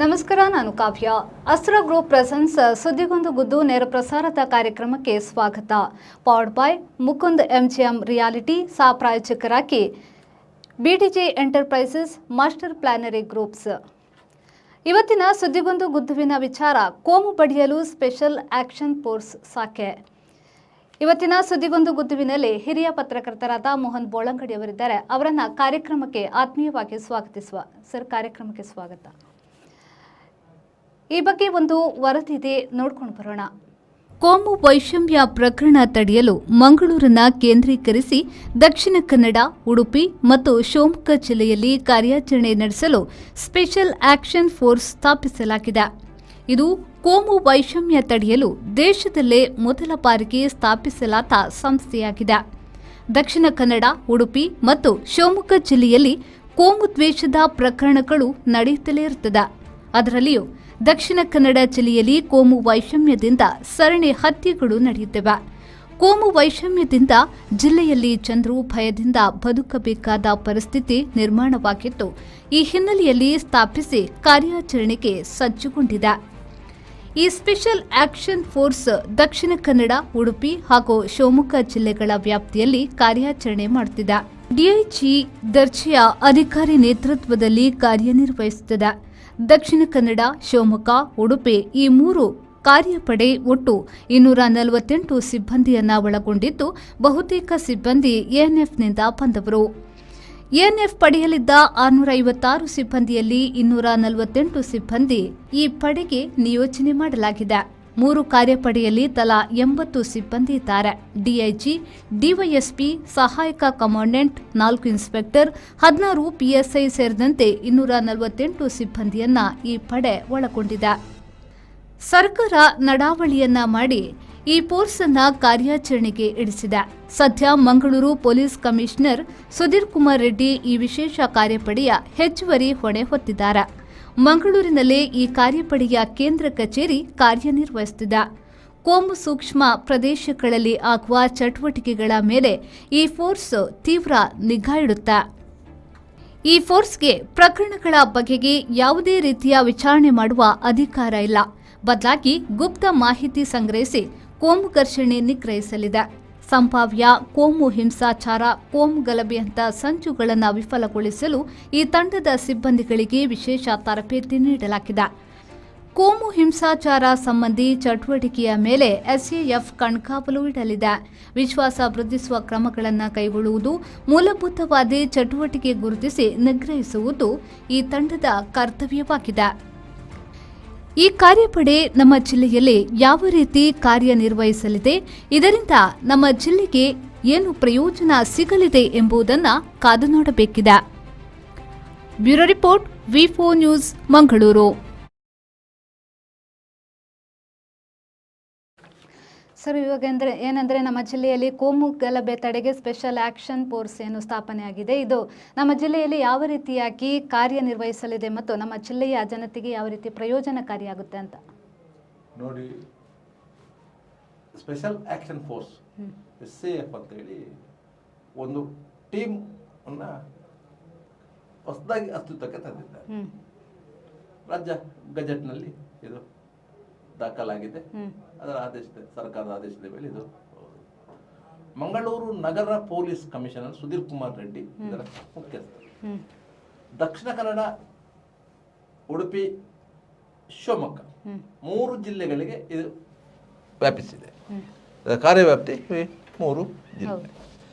ನಮಸ್ಕಾರ, ನಾನು ಕಾವ್ಯ. ಅಸ್ತ್ರ ಗ್ರೂಪ್ ಪ್ರೆಸೆನ್ಸ್ ಸುದ್ದಿಗೊಂದು ಗುದ್ದು ನೇರ ಪ್ರಸಾರದ ಕಾರ್ಯಕ್ರಮಕ್ಕೆ ಸ್ವಾಗತ. Powered by Mukund MGM reality, ಸಹ ಪ್ರಾಯೋಜಕರಾಗಿ ಬಿಟಿಜೆ ಎಂಟರ್ಪ್ರೈಸಸ್, ಮಾಸ್ಟರ್ ಪ್ಲಾನರಿ ಗ್ರೂಪ್ಸ್. ಇವತ್ತಿನ ಸುದ್ದಿಗೊಂದು ಗುದ್ದುವಿನ ವಿಚಾರ: ಕೋಮು ಬಡಿಯಲು ಸ್ಪೆಷಲ್ ಆಕ್ಷನ್ ಫೋರ್ಸ್ ಸಾಕೆ. ಇವತ್ತಿನ ಸುದ್ದಿಗೊಂದು ಗುದ್ದುವಿನಲ್ಲಿ ಹಿರಿಯ ಪತ್ರಕರ್ತರಾದ ಮೋಹನ್ ಬೋಳಂಗಡಿ ಅವರಿದ್ದಾರೆ. ಅವರನ್ನ ಕಾರ್ಯಕ್ರಮಕ್ಕೆ ಆತ್ಮೀಯವಾಗಿ ಸ್ವಾಗತಿಸುವ. ಸರ್, ಕಾರ್ಯಕ್ರಮಕ್ಕೆ ಸ್ವಾಗತ. ಈ ಬಗ್ಗೆ ಒಂದು ವರದಿದೆ, ನೋಡ್ಕೊಂಡು ಬರೋಣ. ಕೋಮು ವೈಷಮ್ಯ ಪ್ರಕರಣ ತಡೆಯಲು ಮಂಗಳೂರನ್ನ ಕೇಂದ್ರೀಕರಿಸಿ ದಕ್ಷಿಣ ಕನ್ನಡ, ಉಡುಪಿ ಮತ್ತು ಶಿವಮೊಗ್ಗ ಜಿಲ್ಲೆಯಲ್ಲಿ ಕಾರ್ಯಾಚರಣೆ ನಡೆಸಲು ಸ್ಪೆಷಲ್ ಆಕ್ಷನ್ ಫೋರ್ಸ್ ಸ್ಥಾಪಿಸಲಾಗಿದೆ. ಇದು ಕೋಮು ವೈಷಮ್ಯ ತಡೆಯಲು ದೇಶದಲ್ಲೇ ಮೊದಲ ಬಾರಿಗೆ ಸ್ಥಾಪಿಸಲಾದ ಸಂಸ್ಥೆಯಾಗಿದೆ. ದಕ್ಷಿಣ ಕನ್ನಡ, ಉಡುಪಿ ಮತ್ತು ಶಿವಮೊಗ್ಗ ಜಿಲ್ಲೆಯಲ್ಲಿ ಕೋಮು ದ್ವೇಷದ ಪ್ರಕರಣಗಳು ನಡೆಯುತ್ತಲೇ ಇರುತ್ತದೆ. ಅದರಲ್ಲಿಯೂ ದಕ್ಷಿಣ ಕನ್ನಡ ಜಿಲ್ಲೆಯಲ್ಲಿ ಕೋಮು ವೈಷಮ್ಯದಿಂದ ಸರಣಿ ಹತ್ಯೆಗಳು ನಡೆಯುತ್ತಿವೆ. ಕೋಮು ವೈಷಮ್ಯದಿಂದ ಜಿಲ್ಲೆಯಲ್ಲಿ ಜನರು ಭಯದಿಂದ ಬದುಕಬೇಕಾದ ಪರಿಸ್ಥಿತಿ ನಿರ್ಮಾಣವಾಗಿತ್ತು. ಈ ಹಿನ್ನೆಲೆಯಲ್ಲಿ ಸ್ಥಾಪಿಸಿ ಕಾರ್ಯಾಚರಣೆಗೆ ಸಜ್ಜುಗೊಂಡಿದೆ. ಈ special action force Dakshina Kannada, Udupi ಹಾಗೂ ಶಿವಮೊಗ್ಗ ಜಿಲ್ಲೆಗಳ ವ್ಯಾಪ್ತಿಯಲ್ಲಿ ಕಾರ್ಯಾಚರಣೆ ಮಾಡುತ್ತಿದೆ. ಡಿಐಜಿ ದರ್ಜೆಯ ಅಧಿಕಾರಿ ನೇತೃತ್ವದಲ್ಲಿ ಕಾರ್ಯನಿರ್ವಹಿಸುತ್ತದೆ. ದಕ್ಷಿಣ ಕನ್ನಡ, ಶಿವಮೊಗ್ಗ, ಉಡುಪಿ ಈ ಮೂರು ಕಾರ್ಯಪಡೆ ಒಟ್ಟು 248 ಸಿಬ್ಬಂದಿಯನ್ನ ಒಳಗೊಂಡಿದ್ದು, ಬಹುತೇಕ ಸಿಬ್ಬಂದಿ ಎಎನ್ಎಫ್ನಿಂದ ಬಂದವರು. ಎಎನ್ಎಫ್ ಪಡೆಯಲಿದ್ದ 656 ಸಿಬ್ಬಂದಿಯಲ್ಲಿ 248 ಸಿಬ್ಬಂದಿ ಈ ಪಡೆಗೆ ನಿಯೋಜನೆ ಮಾಡಲಾಗಿದೆ. 3 ಕಾರ್ಯಪಡೆಯಲ್ಲಿ ತಲಾ 80 ಸಿಬ್ಬಂದಿ ಇದ್ದಾರೆ. ಡಿಐಜಿ, ಡಿವೈಎಸ್ಪಿ, ಸಹಾಯಕ ಕಮಾಂಡೆಂಟ್, 4 ಇನ್ಸ್ಪೆಕ್ಟರ್, 16 ಪಿಎಸ್ಐ ಸೇರಿದಂತೆ 248 ಸಿಬ್ಬಂದಿಯನ್ನ ಈ ಪಡೆ ಒಳಗೊಂಡಿದೆ. ಸರ್ಕಾರ ನಡಾವಳಿಯನ್ನ ಮಾಡಿ ಈ ಫೋರ್ಸ್ ಅನ್ನ ಕಾರ್ಯಾಚರಣೆಗೆ ಇಳಿಸಿದೆ. ಸದ್ಯ ಮಂಗಳೂರು ಪೊಲೀಸ್ ಕಮಿಷನರ್ ಸುಧೀರ್ ಕುಮಾರ್ ರೆಡ್ಡಿ ಈ ವಿಶೇಷ ಕಾರ್ಯಪಡೆಯ ಹೆಚ್ಚುವರಿ ಹೊಣೆ ಹೊತ್ತಿದ್ದಾರೆ. ಮಂಗಳೂರಿನಲ್ಲೇ ಈ ಕಾರ್ಯಪಡೆಯ ಕೇಂದ್ರ ಕಚೇರಿ ಕಾರ್ಯನಿರ್ವಹಿಸುತ್ತಿದೆ. ಕೋಮು ಸೂಕ್ಷ್ಮ ಪ್ರದೇಶಗಳಲ್ಲಿ ಆಗುವ ಚಟುವಟಿಕೆಗಳ ಮೇಲೆ ಈ ಫೋರ್ಸ್ ತೀವ್ರ ನಿಗಾ ಇಡುತ್ತೆ. ಈ ಫೋರ್ಸ್ಗೆ ಪ್ರಕರಣಗಳ ಬಗೆಗೆ ಯಾವುದೇ ರೀತಿಯ ವಿಚಾರಣೆ ಮಾಡುವ ಅಧಿಕಾರ ಇಲ್ಲ. ಬದಲಾಗಿ ಗುಪ್ತ ಮಾಹಿತಿ ಸಂಗ್ರಹಿಸಿ ಕೋಮು ಘರ್ಷಣೆ ನಿಗ್ರಹಿಸಲಿದೆ. ಸಂಭಾವ್ಯ ಕೋಮು ಹಿಂಸಾಚಾರ, ಕೋಮು ಗಲಭೆಯಂಥ ಸಂಚುಗಳನ್ನು ವಿಫಲಗೊಳಿಸಲು ಈ ತಂಡದ ಸಿಬ್ಬಂದಿಗಳಿಗೆ ವಿಶೇಷ ತರಬೇತಿ ನೀಡಲಾಗಿದೆ. ಕೋಮು ಹಿಂಸಾಚಾರ ಸಂಬಂಧಿ ಚಟುವಟಿಕೆಯ ಮೇಲೆ ಎಸ್ಎಎಫ್ ಕಣ್ಗಾವಲು ಇಡಲಿದೆ. ವಿಶ್ವಾಸ ವೃದ್ಧಿಸುವ ಕ್ರಮಗಳನ್ನು ಕೈಗೊಳ್ಳುವುದು, ಮೂಲಭೂತವಾದಿ ಚಟುವಟಿಕೆ ಗುರುತಿಸಿ ನಿಗ್ರಹಿಸುವುದು ಈ ತಂಡದ ಕರ್ತವ್ಯವಾಗಿದೆ. ಈ ಕಾರ್ಯಪಡೆ ನಮ್ಮ ಜಿಲ್ಲೆಯಲ್ಲಿ ಯಾವ ರೀತಿ ಕಾರ್ಯನಿರ್ವಹಿಸಲಿದೆ, ಇದರಿಂದ ನಮ್ಮ ಜಿಲ್ಲೆಗೆ ಏನು ಪ್ರಯೋಜನ ಸಿಗಲಿದೆ ಎಂಬುದನ್ನು ಕಾದು ನೋಡಬೇಕಿದೆ. ಬ್ಯೂರೋ ರಿಪೋರ್ಟ್, ವಿ4 ನ್ಯೂಸ್, ಮಂಗಳೂರು. ಸರ್, ಇವಾಗ ಏನಂದರೆ ನಮ್ಮ ಜಿಲ್ಲೆಯಲ್ಲಿ ಕೋಮು ಗಲಭೆ ತಡೆಗೆ ಸ್ಪೆಷಲ್ ಆಕ್ಷನ್ ಫೋರ್ಸ್ ಏನು ಸ್ಥಾಪನೆಯಾಗಿದೆ, ಇದು ನಮ್ಮ ಜಿಲ್ಲೆಯಲ್ಲಿ ಯಾವ ರೀತಿಯಾಗಿ ಕಾರ್ಯನಿರ್ವಹಿಸಲಿದೆ ಮತ್ತು ನಮ್ಮ ಜಿಲ್ಲೆಯ ಜನತೆಗೆ ಯಾವ ರೀತಿ ಪ್ರಯೋಜನಕಾರಿಯಾಗುತ್ತೆ ಅಂತ ನೋಡಿ. ಸ್ಪೆಷಲ್ ಆಕ್ಷನ್ ಫೋರ್ಸ್ SAF ಅಂತೇಳಿ ಒಂದು ಟೀಮ್ ಅನ್ನ ಹೊಸದಾಗಿ ಅಸ್ತಿತ್ವಕ್ಕೆ ತಂದಿದ್ದಾರೆ. ರಾಜ್ಯ ಗೆಜೆಟ್ನಲ್ಲಿ ಇದು ದಾಖಲಾಗಿದೆ. ಅದರ ಸರ್ಕಾರದ ಆದೇಶದ ಮೇಲೆ ಇದು ಮಂಗಳೂರು ನಗರ ಪೊಲೀಸ್ ಕಮಿಷನರ್ ಸುಧೀರ್ ಕುಮಾರ್ ರೆಡ್ಡಿ ಇದರ ಮುಖ್ಯಸ್ಥರು. ದಕ್ಷಿಣ ಕನ್ನಡ, ಉಡುಪಿ, ಶಿವಮೊಗ್ಗ 3 ಜಿಲ್ಲೆಗಳಿಗೆ ಇದು ವ್ಯಾಪಿಸಿದೆ. ಕಾರ್ಯವ್ಯಾಪ್ತಿ 3 ಜಿಲ್ಲೆ.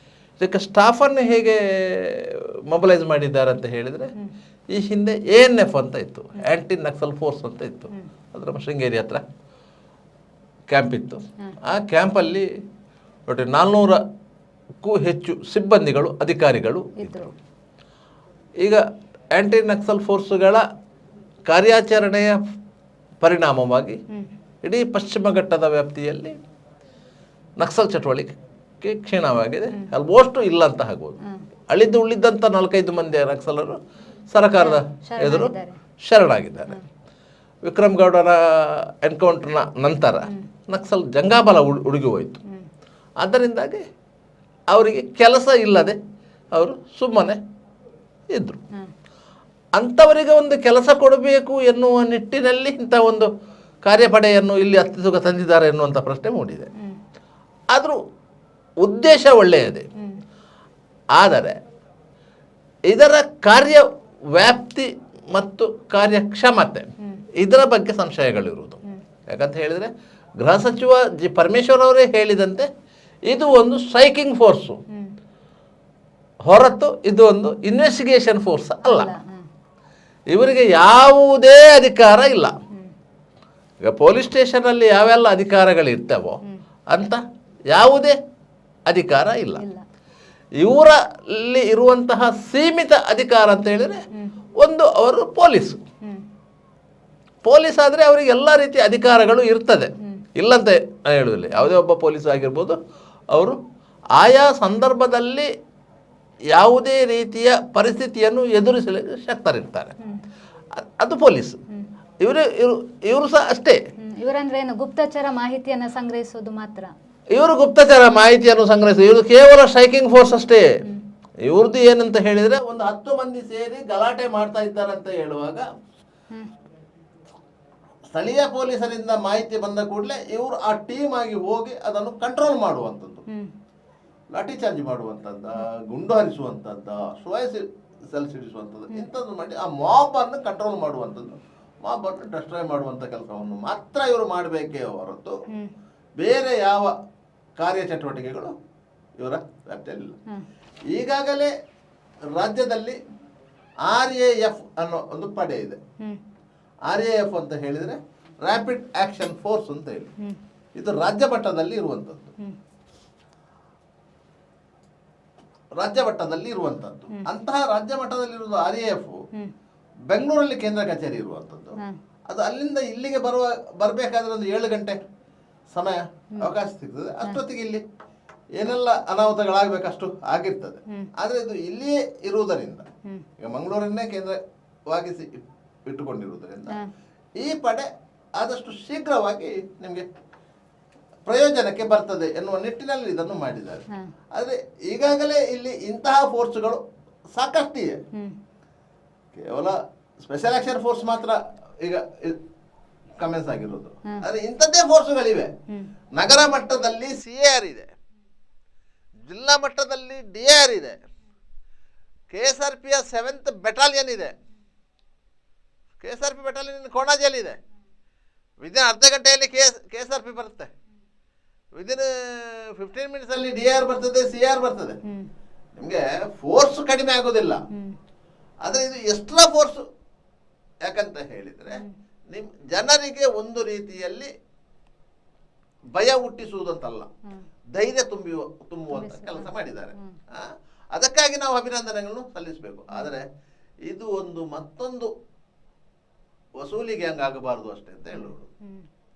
ಇದಕ್ಕೆ ಸ್ಟಾಫನ್ನು ಹೇಗೆ ಮೊಬಲೈಸ್ ಮಾಡಿದ್ದಾರೆ ಅಂತ ಹೇಳಿದರೆ, ಈ ಹಿಂದೆ ANF ಅಂತ ಇತ್ತು, ಆಂಟಿ ನಕ್ಸಲ್ ಫೋರ್ಸ್ ಅಂತ ಇತ್ತು. ಅದರ ಶೃಂಗೇರಿ ಹತ್ರ ಕ್ಯಾಂಪ್ ಇತ್ತು. ಆ ಕ್ಯಾಂಪಲ್ಲಿ 400ಕ್ಕೂ ಹೆಚ್ಚು ಸಿಬ್ಬಂದಿಗಳು, ಅಧಿಕಾರಿಗಳು ಇದ್ದರು. ಈಗ ಆಂಟಿ ನಕ್ಸಲ್ ಫೋರ್ಸ್ಗಳ ಕಾರ್ಯಾಚರಣೆಯ ಪರಿಣಾಮವಾಗಿ ಇಡೀ ಪಶ್ಚಿಮ ಘಟ್ಟದ ವ್ಯಾಪ್ತಿಯಲ್ಲಿ ನಕ್ಸಲ್ ಚಟುವಟಿಕೆ ಕ್ಷೀಣವಾಗಿದೆ. ಆಲ್ಮೋಸ್ಟ್ ಇಲ್ಲ ಅಂತ ಆಗ್ಬೋದು. ಉಳಿದಂಥ 4-5 ಮಂದಿ ನಕ್ಸಲರು ಸರ್ಕಾರದ ಎದುರು ಶರಣಾಗಿದ್ದಾರೆ. ವಿಕ್ರಮ್ ಗೌಡರ ಎನ್ಕೌಂಟರ್ನ ನಂತರ ನಕ್ಸಲ್ ಜಂಗಾಬಲ ಉಡುಗಿ ಹೋಯಿತು. ಅದರಿಂದಾಗಿ ಅವರಿಗೆ ಕೆಲಸ ಇಲ್ಲದೆ ಅವರು ಸುಮ್ಮನೆ ಇದ್ದರು. ಅಂಥವರಿಗೆ ಒಂದು ಕೆಲಸ ಕೊಡಬೇಕು ಎನ್ನುವ ನಿಟ್ಟಿನಲ್ಲಿ ಇಂಥ ಒಂದು ಕಾರ್ಯಪಡೆಯನ್ನು ಇಲ್ಲಿ ಅಸ್ತಿತ್ವಕ್ಕೆ ತಂದಿದ್ದಾರೆ ಎನ್ನುವಂಥ ಪ್ರಶ್ನೆ ಮೂಡಿದೆ. ಆದರೂ ಉದ್ದೇಶ ಒಳ್ಳೆಯದೇ, ಆದರೆ ಇದರ ಕಾರ್ಯ ವ್ಯಾಪ್ತಿ ಮತ್ತು ಕಾರ್ಯಕ್ಷಮತೆ ಇದರ ಬಗ್ಗೆ ಸಂಶಯಗಳಿರುವುದು. ಯಾಕಂತ ಹೇಳಿದರೆ ಗೃಹ ಸಚಿವ ಜಿ ಪರಮೇಶ್ವರ್ ಅವರೇ ಹೇಳಿದಂತೆ ಇದು ಒಂದು ಸ್ಟ್ರೈಕಿಂಗ್ ಫೋರ್ಸು ಹೊರತು ಇದು ಒಂದು ಇನ್ವೆಸ್ಟಿಗೇಷನ್ ಫೋರ್ಸ್ ಅಲ್ಲ. ಇವರಿಗೆ ಯಾವುದೇ ಅಧಿಕಾರ ಇಲ್ಲ. ಈಗ ಪೊಲೀಸ್ ಸ್ಟೇಷನಲ್ಲಿ ಯಾವೆಲ್ಲ ಅಧಿಕಾರಗಳಿರ್ತವೋ ಅಂತ ಯಾವುದೇ ಅಧಿಕಾರ ಇಲ್ಲ. ಇವರಲ್ಲಿ ಇರುವಂತಹ ಸೀಮಿತ ಅಧಿಕಾರ ಅಂತ ಹೇಳಿದರೆ ಒಂದು ಅವರು ಪೊಲೀಸ್ ಆದರೆ ಅವರಿಗೆ ಎಲ್ಲ ರೀತಿಯ ಅಧಿಕಾರಗಳು ಇರ್ತದೆ, ಇಲ್ಲಂತ ಹೇಳುವುದಿಲ್ಲ. ಯಾವುದೇ ಒಬ್ಬ ಪೊಲೀಸ್ ಆಗಿರ್ಬೋದು, ಅವರು ಆಯಾ ಸಂದರ್ಭದಲ್ಲಿ ಯಾವುದೇ ರೀತಿಯ ಪರಿಸ್ಥಿತಿಯನ್ನು ಎದುರಿಸಲು ಶಕ್ತರಿರ್ತಾರೆ. ಅದು ಪೊಲೀಸ್. ಇವರು ಸಹ ಅಷ್ಟೇ. ಇವರಂದ್ರೆ ಏನು, ಗುಪ್ತಚರ ಮಾಹಿತಿಯನ್ನು ಸಂಗ್ರಹಿಸೋದು ಮಾತ್ರ. ಇವರು ಗುಪ್ತಚರ ಮಾಹಿತಿಯನ್ನು ಸಂಗ್ರಹಿಸೋದು, ಇವರು ಕೇವಲ ಸ್ಟ್ರೈಕಿಂಗ್ ಫೋರ್ಸ್ ಅಷ್ಟೇ. ಇವ್ರದ್ದು ಏನಂತ ಹೇಳಿದರೆ ಒಂದು 10 ಮಂದಿ ಸೇರಿ ಗಲಾಟೆ ಮಾಡ್ತಾ ಇದ್ದಾರೆ ಅಂತ ಹೇಳುವಾಗ ಸ್ಥಳೀಯ ಪೊಲೀಸರಿಂದ ಮಾಹಿತಿ ಬಂದ ಕೂಡಲೇ ಇವರು ಆ ಟೀಮ್ ಆಗಿ ಹೋಗಿ ಅದನ್ನು ಕಂಟ್ರೋಲ್ ಮಾಡುವಂಥದ್ದು, ಲಾಠಿ ಚಾರ್ಜ್ ಮಾಡುವಂಥದ್ದು, ಗುಂಡು ಹರಿಸುವಂಥದ್ದು, ಸೆಲ್ ಸಿಡಿಸುವಂಥದ್ದು, ಇಂಥದ್ದು ಮಾಡಿ ಆ ಮಾಬ್ ಅನ್ನು ಕಂಟ್ರೋಲ್ ಮಾಡುವಂಥದ್ದು, ಮಾಬ್ ಅನ್ನು ಡಿಸ್ಟ್ರಾಯ್ ಮಾಡುವಂಥ ಕೆಲಸವನ್ನು ಮಾತ್ರ ಇವರು ಮಾಡಬೇಕೇ ಹೊರತು ಬೇರೆ ಯಾವ ಕಾರ್ಯಚಟುವಟಿಕೆಗಳು ಇವರ ವ್ಯಾಪ್ತಿಯಲ್ಲಿಲ್ಲ. ಈಗಾಗಲೇ ರಾಜ್ಯದಲ್ಲಿ RAF ಅನ್ನೋ ಒಂದು ಪಡೆ ಇದೆ. RAF ಅಂತ ಹೇಳಿದರೆ ರ್ಯಾಪಿಡ್ ಆಕ್ಷನ್ ಫೋರ್ಸ್ ಅಂತ ಹೇಳಿ, ಇದು ರಾಜ್ಯ ಮಟ್ಟದಲ್ಲಿ ಇರುವಂಥದ್ದು. ಅಂತಹ ರಾಜ್ಯ ಮಟ್ಟದಲ್ಲಿರುವುದು RAF ಬೆಂಗಳೂರಲ್ಲಿ ಕೇಂದ್ರ ಕಚೇರಿ ಇರುವಂಥದ್ದು. ಅದು ಅಲ್ಲಿಂದ ಇಲ್ಲಿಗೆ ಬರಬೇಕಾದ್ರೆ ಒಂದು 7 ಗಂಟೆ ಸಮಯ ಅವಕಾಶ ಸಿಗ್ತದೆ. ಅಷ್ಟೊತ್ತಿಗೆ ಇಲ್ಲಿ ಏನೆಲ್ಲ ಅನಾಹುತಗಳಾಗಬೇಕು ಅಷ್ಟು ಆಗಿರ್ತದೆ. ಆದರೆ ಇದು ಇಲ್ಲಿಯೇ ಇರುವುದರಿಂದ, ಈಗ ಮಂಗಳೂರನ್ನೇ ಕೇಂದ್ರವಾಗಿಸಿ ಇಟ್ಟುಕೊಂಡಿರುವುದರಿಂದ ಈ ಪಡೆ ಆದಷ್ಟು ಶೀಘ್ರವಾಗಿ ನಿಮಗೆ ಪ್ರಯೋಜನಕ್ಕೆ ಬರ್ತದೆ ಎನ್ನುವ ನಿಟ್ಟಿನಲ್ಲಿ ಇದನ್ನು ಮಾಡಿದ್ದಾರೆ. ಆದರೆ ಈಗಾಗಲೇ ಇಲ್ಲಿ ಇಂತಹ ಫೋರ್ಸ್ಗಳು ಸಾಕಷ್ಟಿವೆ. ಕೇವಲ ಸ್ಪೆಷಲ್ ಆಕ್ಷನ್ ಫೋರ್ಸ್ ಮಾತ್ರ ಈಗ ಕಮೆನ್ಸ್ ಆಗಿರೋದು. ಆದರೆ ಇಂಥದ್ದೇ ಫೋರ್ಸ್ಗಳಿವೆ. ನಗರ ಮಟ್ಟದಲ್ಲಿ CAR ಇದೆ, ಜಿಲ್ಲಾ ಮಟ್ಟದಲ್ಲಿ DAR ಇದೆ, KSRPಯ 7th ಬೆಟಾಲಿಯನ್ ಇದೆ. KSRP ಬೆಟಾಲಿಯನ್ ಕೋಣಾಜಿಯಲ್ಲಿ ಇದೆ. ವಿದಿನ್ ಅರ್ಧ ಗಂಟೆಯಲ್ಲಿ KSRP ಬರುತ್ತೆ. ವಿದಿನ್ 15 ಮಿನಿಟ್ಸಲ್ಲಿ DAR ಬರ್ತದೆ, CAR ಬರ್ತದೆ. ನಿಮಗೆ ಫೋರ್ಸ್ ಕಡಿಮೆ ಆಗೋದಿಲ್ಲ. ಆದರೆ ಇದು ಎಕ್ಸ್ಟ್ರಾ ಫೋರ್ಸ್. ಯಾಕಂತ ಹೇಳಿದರೆ ನಿಮ್ಮ ಜನರಿಗೆ ಒಂದು ರೀತಿಯಲ್ಲಿ ಭಯ ಹುಟ್ಟಿಸುವುದಂತಲ್ಲ, ಧೈರ್ಯ ತುಂಬುವಂತ ಕೆಲಸ ಮಾಡಿದ್ದಾರೆ. ಅದಕ್ಕಾಗಿ ನಾವು ಅಭಿನಂದನೆಗಳನ್ನು ಸಲ್ಲಿಸಬೇಕು. ಆದರೆ ಇದು ಒಂದು ಮತ್ತೊಂದು ವಸೂಲಿ ಗ್ಯಾಂಗ್ ಆಗಬಾರದು ಅಷ್ಟೇ ಅಂತ ಹೇಳೋದು.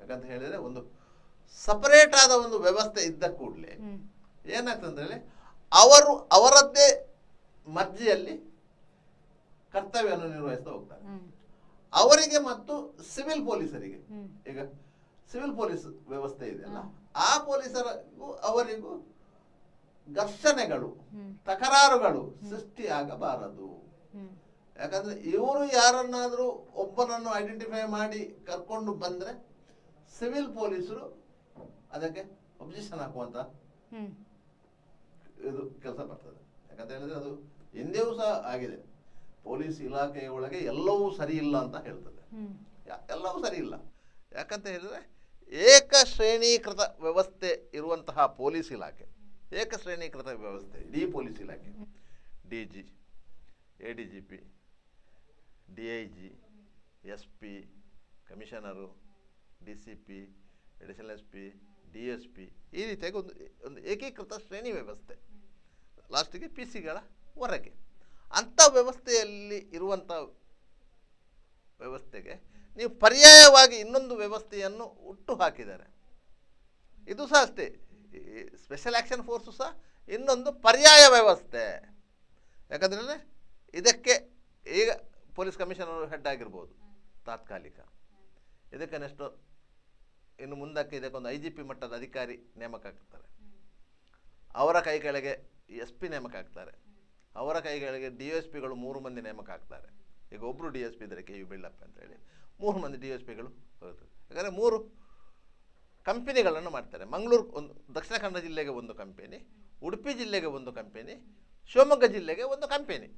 ಯಾಕಂತ ಹೇಳಿದರೆ ಒಂದು ಸಪರೇಟ್ ಆದ ಒಂದು ವ್ಯವಸ್ಥೆ ಇದ್ದ ಕೂಡಲೇ ಏನಾಗ್ತದೆ, ಅವರು ಅವರದ್ದೇ ಮರ್ಜಿಯಲ್ಲಿ ಕರ್ತವ್ಯವನ್ನು ನಿರ್ವಹಿಸ್ತಾ ಹೋಗ್ತಾರೆ. ಅವರಿಗೆ ಮತ್ತು ಸಿವಿಲ್ ಪೊಲೀಸರಿಗೆ, ಈಗ ಸಿವಿಲ್ ಪೊಲೀಸ್ ವ್ಯವಸ್ಥೆ ಇದೆಯಲ್ಲ, ಆ ಪೊಲೀಸರಿಗೂ ಅವರಿಗೂ ಘರ್ಷಣೆಗಳು, ತಕರಾರುಗಳು ಸೃಷ್ಟಿ ಆಗಬಾರದು. ಯಾಕಂದ್ರೆ ಇವರು ಯಾರನ್ನಾದರೂ ಒಬ್ಬನನ್ನು ಐಡೆಂಟಿಫೈ ಮಾಡಿ ಕರ್ಕೊಂಡು ಬಂದ್ರೆ ಸಿವಿಲ್ ಪೊಲೀಸರು ಅದಕ್ಕೆ ಒಬ್ಜೆಕ್ಷನ್ ಹಾಕುವಂತ ಇದು ಕೆಲಸ ಬರ್ತದೆ. ಯಾಕಂತ ಹೇಳಿದ್ರೆ ಅದು ಹಿಂದೆಯೂ ಸಹ ಆಗಿದೆ. ಪೊಲೀಸ್ ಇಲಾಖೆಯ ಒಳಗೆ ಎಲ್ಲವೂ ಸರಿ ಇಲ್ಲ ಅಂತ ಹೇಳ್ತದೆ. ಎಲ್ಲವೂ ಸರಿ ಇಲ್ಲ. ಯಾಕಂತ ಹೇಳಿದ್ರೆ ಏಕಶ್ರೇಣೀಕೃತ ವ್ಯವಸ್ಥೆ ಇರುವಂತಹ ಪೊಲೀಸ್ ಇಲಾಖೆ, ಏಕಶ್ರೇಣೀಕೃತ ವ್ಯವಸ್ಥೆ ಇಡೀ ಪೊಲೀಸ್ ಇಲಾಖೆ, DG, ADGP, DIG, SP, commissioner, DCP, additional SP, DSP, ಈ ರೀತಿಯಾಗಿ ಒಂದು ಏಕೀಕೃತ ಶ್ರೇಣಿ ವ್ಯವಸ್ಥೆ, ಲಾಸ್ಟಿಗೆ PC ಗಳ ಹೊರಗೆ. ಅಂಥ ವ್ಯವಸ್ಥೆಯಲ್ಲಿ ಇರುವಂಥ ವ್ಯವಸ್ಥೆಗೆ ನೀವು ಪರ್ಯಾಯವಾಗಿ ಇನ್ನೊಂದು ವ್ಯವಸ್ಥೆಯನ್ನು ಹುಟ್ಟು ಹಾಕಿದ್ದಾರೆ. ಇದು ಸಹ ಅಷ್ಟೇ, ಸ್ಪೆಷಲ್ ಆಕ್ಷನ್ ಫೋರ್ಸು ಸಹ ಇನ್ನೊಂದು ಪರ್ಯಾಯ ವ್ಯವಸ್ಥೆ. ಯಾಕಂದರೆ ಇದಕ್ಕೆ ಈಗ ಪೊಲೀಸ್ ಕಮಿಷನರ್ ಹೆಡ್ ಆಗಿರ್ಬೋದು ತಾತ್ಕಾಲಿಕ, ಇದಕ್ಕೆ ನೆಕ್ಸ್ಟ್ ಇನ್ನು ಮುಂದಕ್ಕೆ ಇದಕ್ಕೊಂದು IGP ಮಟ್ಟದ ಅಧಿಕಾರಿ ನೇಮಕ ಆಗ್ತಾರೆ. ಅವರ ಕೈ ಕೆಳಗೆ SP ನೇಮಕ ಆಗ್ತಾರೆ. ಅವರ ಕೈಗಳಿಗೆ DSPಗಳು 3 ಮಂದಿ ನೇಮಕ ಆಗ್ತಾರೆ. ಈಗ ಒಬ್ಬರು DSP ಇದ್ದಾರೆ KV ಬಿಳ್ಳಪ್ಪ ಅಂತ ಹೇಳಿ, 3 ಮಂದಿ DSPಗಳು ಹೋಗ್ತಾರೆ. ಯಾಕಂದರೆ 3 ಕಂಪನಿಗಳನ್ನು ಮಾಡ್ತಾರೆ. ಮಂಗಳೂರು ಒಂದು, ದಕ್ಷಿಣ ಕನ್ನಡ ಜಿಲ್ಲೆಗೆ ಒಂದು ಕಂಪನಿ, ಉಡುಪಿ ಜಿಲ್ಲೆಗೆ ಒಂದು ಕಂಪನಿ, ಶಿವಮೊಗ್ಗ ಜಿಲ್ಲೆಗೆ ಒಂದು ಕಂಪನಿ.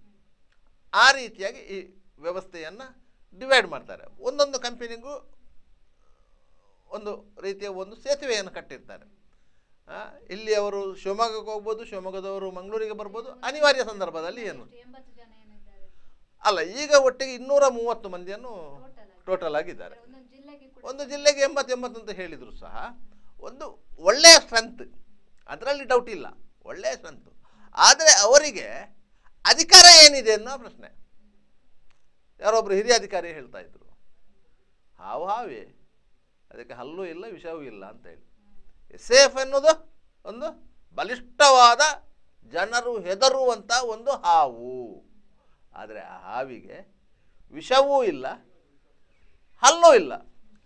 ಆ ರೀತಿಯಾಗಿ ಈ ವ್ಯವಸ್ಥೆಯನ್ನು ಡಿವೈಡ್ ಮಾಡ್ತಾರೆ. ಒಂದೊಂದು ಕಂಪನಿಗೂ ಒಂದು ರೀತಿಯ ಒಂದು ಸೇತುವೆಯನ್ನು ಕಟ್ಟಿರ್ತಾರೆ. ಇಲ್ಲಿ ಅವರು ಶಿವಮೊಗ್ಗಕ್ಕೆ ಹೋಗ್ಬೋದು, ಶಿವಮೊಗ್ಗದವರು ಮಂಗಳೂರಿಗೆ ಬರ್ಬೋದು. ಅನಿವಾರ್ಯ ಸಂದರ್ಭದಲ್ಲಿ ಏನು ಅಲ್ಲ, ಈಗ ಒಟ್ಟಿಗೆ 230 ಮಂದಿಯನ್ನು ಟೋಟಲ್ ಆಗಿದ್ದಾರೆ. ಒಂದು ಜಿಲ್ಲೆಗೆ 80 ಅಂತ ಹೇಳಿದ್ರು ಸಹ ಒಂದು ಒಳ್ಳೆಯ ಸ್ಟ್ರೆಂತ್, ಅದರಲ್ಲಿ ಡೌಟ್ ಇಲ್ಲ, ಒಳ್ಳೆಯ ಸ್ಟ್ರೆಂತ್. ಆದರೆ ಅವರಿಗೆ ಅಧಿಕಾರ ಏನಿದೆ ಅನ್ನೋ ಪ್ರಶ್ನೆ. ಯಾರೊಬ್ಬರು ಹಿರಿಯ ಅಧಿಕಾರಿ ಹೇಳ್ತಾ ಇದ್ರು, ಹಾವೇ ಅದಕ್ಕೆ ಹಲ್ಲು ಇಲ್ಲ ವಿಷವೂ ಇಲ್ಲ ಅಂತ ಹೇಳಿ. SAF ಎನ್ನುವುದು ಒಂದು ಬಲಿಷ್ಠವಾದ ಜನರು ಹೆದರುವಂಥ ಒಂದು ಹಾವು. ಆದರೆ ಆ ಹಾವಿಗೆ ವಿಷವೂ ಇಲ್ಲ ಹಲ್ಲೂ ಇಲ್ಲ.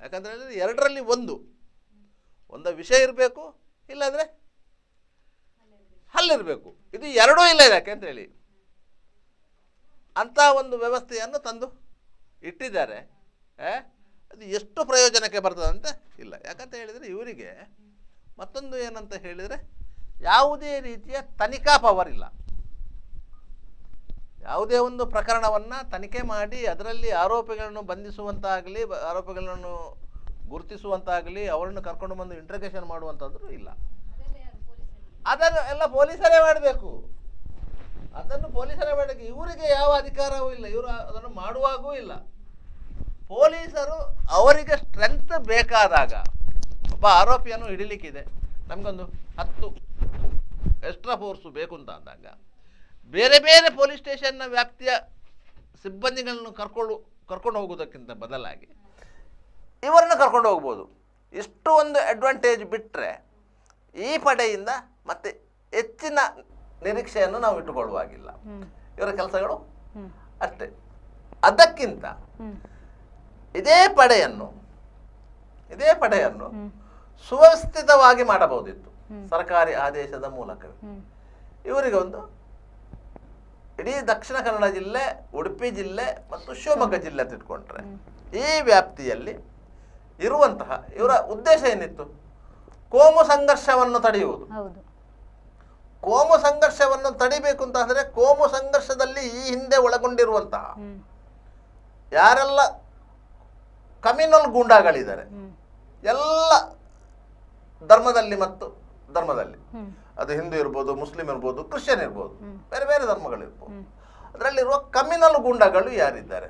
ಯಾಕಂದರೆ ಎರಡರಲ್ಲಿ ಒಂದು ವಿಷ ಇರಬೇಕು, ಇಲ್ಲಾಂದರೆ ಹಲ್ಲಿರಬೇಕು. ಇದು ಎರಡೂ ಇಲ್ಲ ಇದಕ್ಕೆ ಅಂತ ಹೇಳಿ ಅಂಥ ಒಂದು ವ್ಯವಸ್ಥೆಯನ್ನು ತಂದು ಇಟ್ಟಿದ್ದಾರೆ. ಅದು ಎಷ್ಟು ಪ್ರಯೋಜನಕ್ಕೆ ಬರ್ತದಂತ ಇಲ್ಲ. ಯಾಕಂತ ಹೇಳಿದರೆ ಇವರಿಗೆ ಮತ್ತೊಂದು ಏನಂತ ಹೇಳಿದರೆ ಯಾವುದೇ ರೀತಿಯ ತನಿಖಾ ಪವರ್ ಇಲ್ಲ. ಯಾವುದೇ ಒಂದು ಪ್ರಕರಣವನ್ನು ತನಿಖೆ ಮಾಡಿ ಅದರಲ್ಲಿ ಆರೋಪಿಗಳನ್ನು ಬಂಧಿಸುವಂತಾಗಲಿ, ಆರೋಪಿಗಳನ್ನು ಗುರುತಿಸುವಂತಾಗಲಿ, ಅವರನ್ನು ಕರ್ಕೊಂಡು ಬಂದು ಇಂಟ್ರಗೇಷನ್ ಮಾಡುವಂಥದ್ದು ಇಲ್ಲ. ಅದನ್ನು ಎಲ್ಲ ಪೊಲೀಸರೇ ಮಾಡಬೇಕು. ಅದನ್ನು ಪೊಲೀಸರೇ ಮಾಡಬೇಕು. ಇವರಿಗೆ ಯಾವ ಅಧಿಕಾರವೂ ಇಲ್ಲ, ಇವರು ಅದನ್ನು ಮಾಡುವಾಗೂ ಇಲ್ಲ. ಪೊಲೀಸರು ಅವರಿಗೆ ಸ್ಟ್ರೆಂತ್ ಬೇಕಾದಾಗ, ಒಬ್ಬ ಆರೋಪಿಯನ್ನು ಹಿಡಿಲಿಕ್ಕಿದೆ, ನಮಗೊಂದು 10 ಎಕ್ಸ್ಟ್ರಾ ಫೋರ್ಸು ಬೇಕು ಅಂತ ಅಂದಾಗ ಬೇರೆ ಬೇರೆ ಪೊಲೀಸ್ ಸ್ಟೇಷನ್ನ ವ್ಯಾಪ್ತಿಯ ಸಿಬ್ಬಂದಿಗಳನ್ನು ಕರ್ಕೊಂಡು ಹೋಗೋದಕ್ಕಿಂತ ಬದಲಾಗಿ ಇವರನ್ನು ಕರ್ಕೊಂಡು ಹೋಗ್ಬೋದು. ಇಷ್ಟು ಒಂದು ಅಡ್ವಾಂಟೇಜ್ ಬಿಟ್ಟರೆ ಈ ಪಡೆಯಿಂದ ಮತ್ತೆ ಹೆಚ್ಚಿನ ನಿರೀಕ್ಷೆಯನ್ನು ನಾವು ಇಟ್ಟುಕೊಳ್ಳುವಾಗಿಲ್ಲ. ಇವರ ಕೆಲಸಗಳು ಅಷ್ಟೇ. ಅದಕ್ಕಿಂತ ಇದೇ ಪಡೆಯನ್ನು ಸುವ್ಯವಸ್ಥಿತವಾಗಿ ಮಾಡಬಹುದಿತ್ತು ಸರ್ಕಾರಿ ಆದೇಶದ ಮೂಲಕವೇ. ಇವರಿಗೆ ಒಂದು ಇಡೀ ದಕ್ಷಿಣ ಕನ್ನಡ ಜಿಲ್ಲೆ, ಉಡುಪಿ ಜಿಲ್ಲೆ ಮತ್ತು ಶಿವಮೊಗ್ಗ ಜಿಲ್ಲೆ ಅಂತ ಇಟ್ಕೊಂಡ್ರೆ ಈ ವ್ಯಾಪ್ತಿಯಲ್ಲಿ ಇರುವಂತಹ ಇವರ ಉದ್ದೇಶ ಏನಿತ್ತು? ಕೋಮು ಸಂಘರ್ಷವನ್ನು ತಡೆಯುವುದು. ಕೋಮು ಸಂಘರ್ಷವನ್ನು ತಡಿಬೇಕು ಅಂತ ಅಂದರೆ ಕೋಮು ಸಂಘರ್ಷದಲ್ಲಿ ಈ ಹಿಂದೆ ಒಳಗೊಂಡಿರುವಂತಹ ಯಾರೆಲ್ಲ ಕಮ್ಯುನಲ್ ಗೂಂಡಾಗಳಿದ್ದಾರೆ, ಎಲ್ಲ ಧರ್ಮದಲ್ಲಿ ಮತ್ತು ಧರ್ಮದಲ್ಲಿ, ಅದು ಹಿಂದೂ ಇರ್ಬೋದು, ಮುಸ್ಲಿಂ ಇರ್ಬೋದು, ಕ್ರಿಶ್ಚಿಯನ್ ಇರ್ಬೋದು, ಬೇರೆ ಬೇರೆ ಧರ್ಮಗಳಿರ್ಬೋದು, ಅದರಲ್ಲಿರುವ ಕಮ್ಯುನಲ್ ಗೂಂಡಾಗಳು ಯಾರಿದ್ದಾರೆ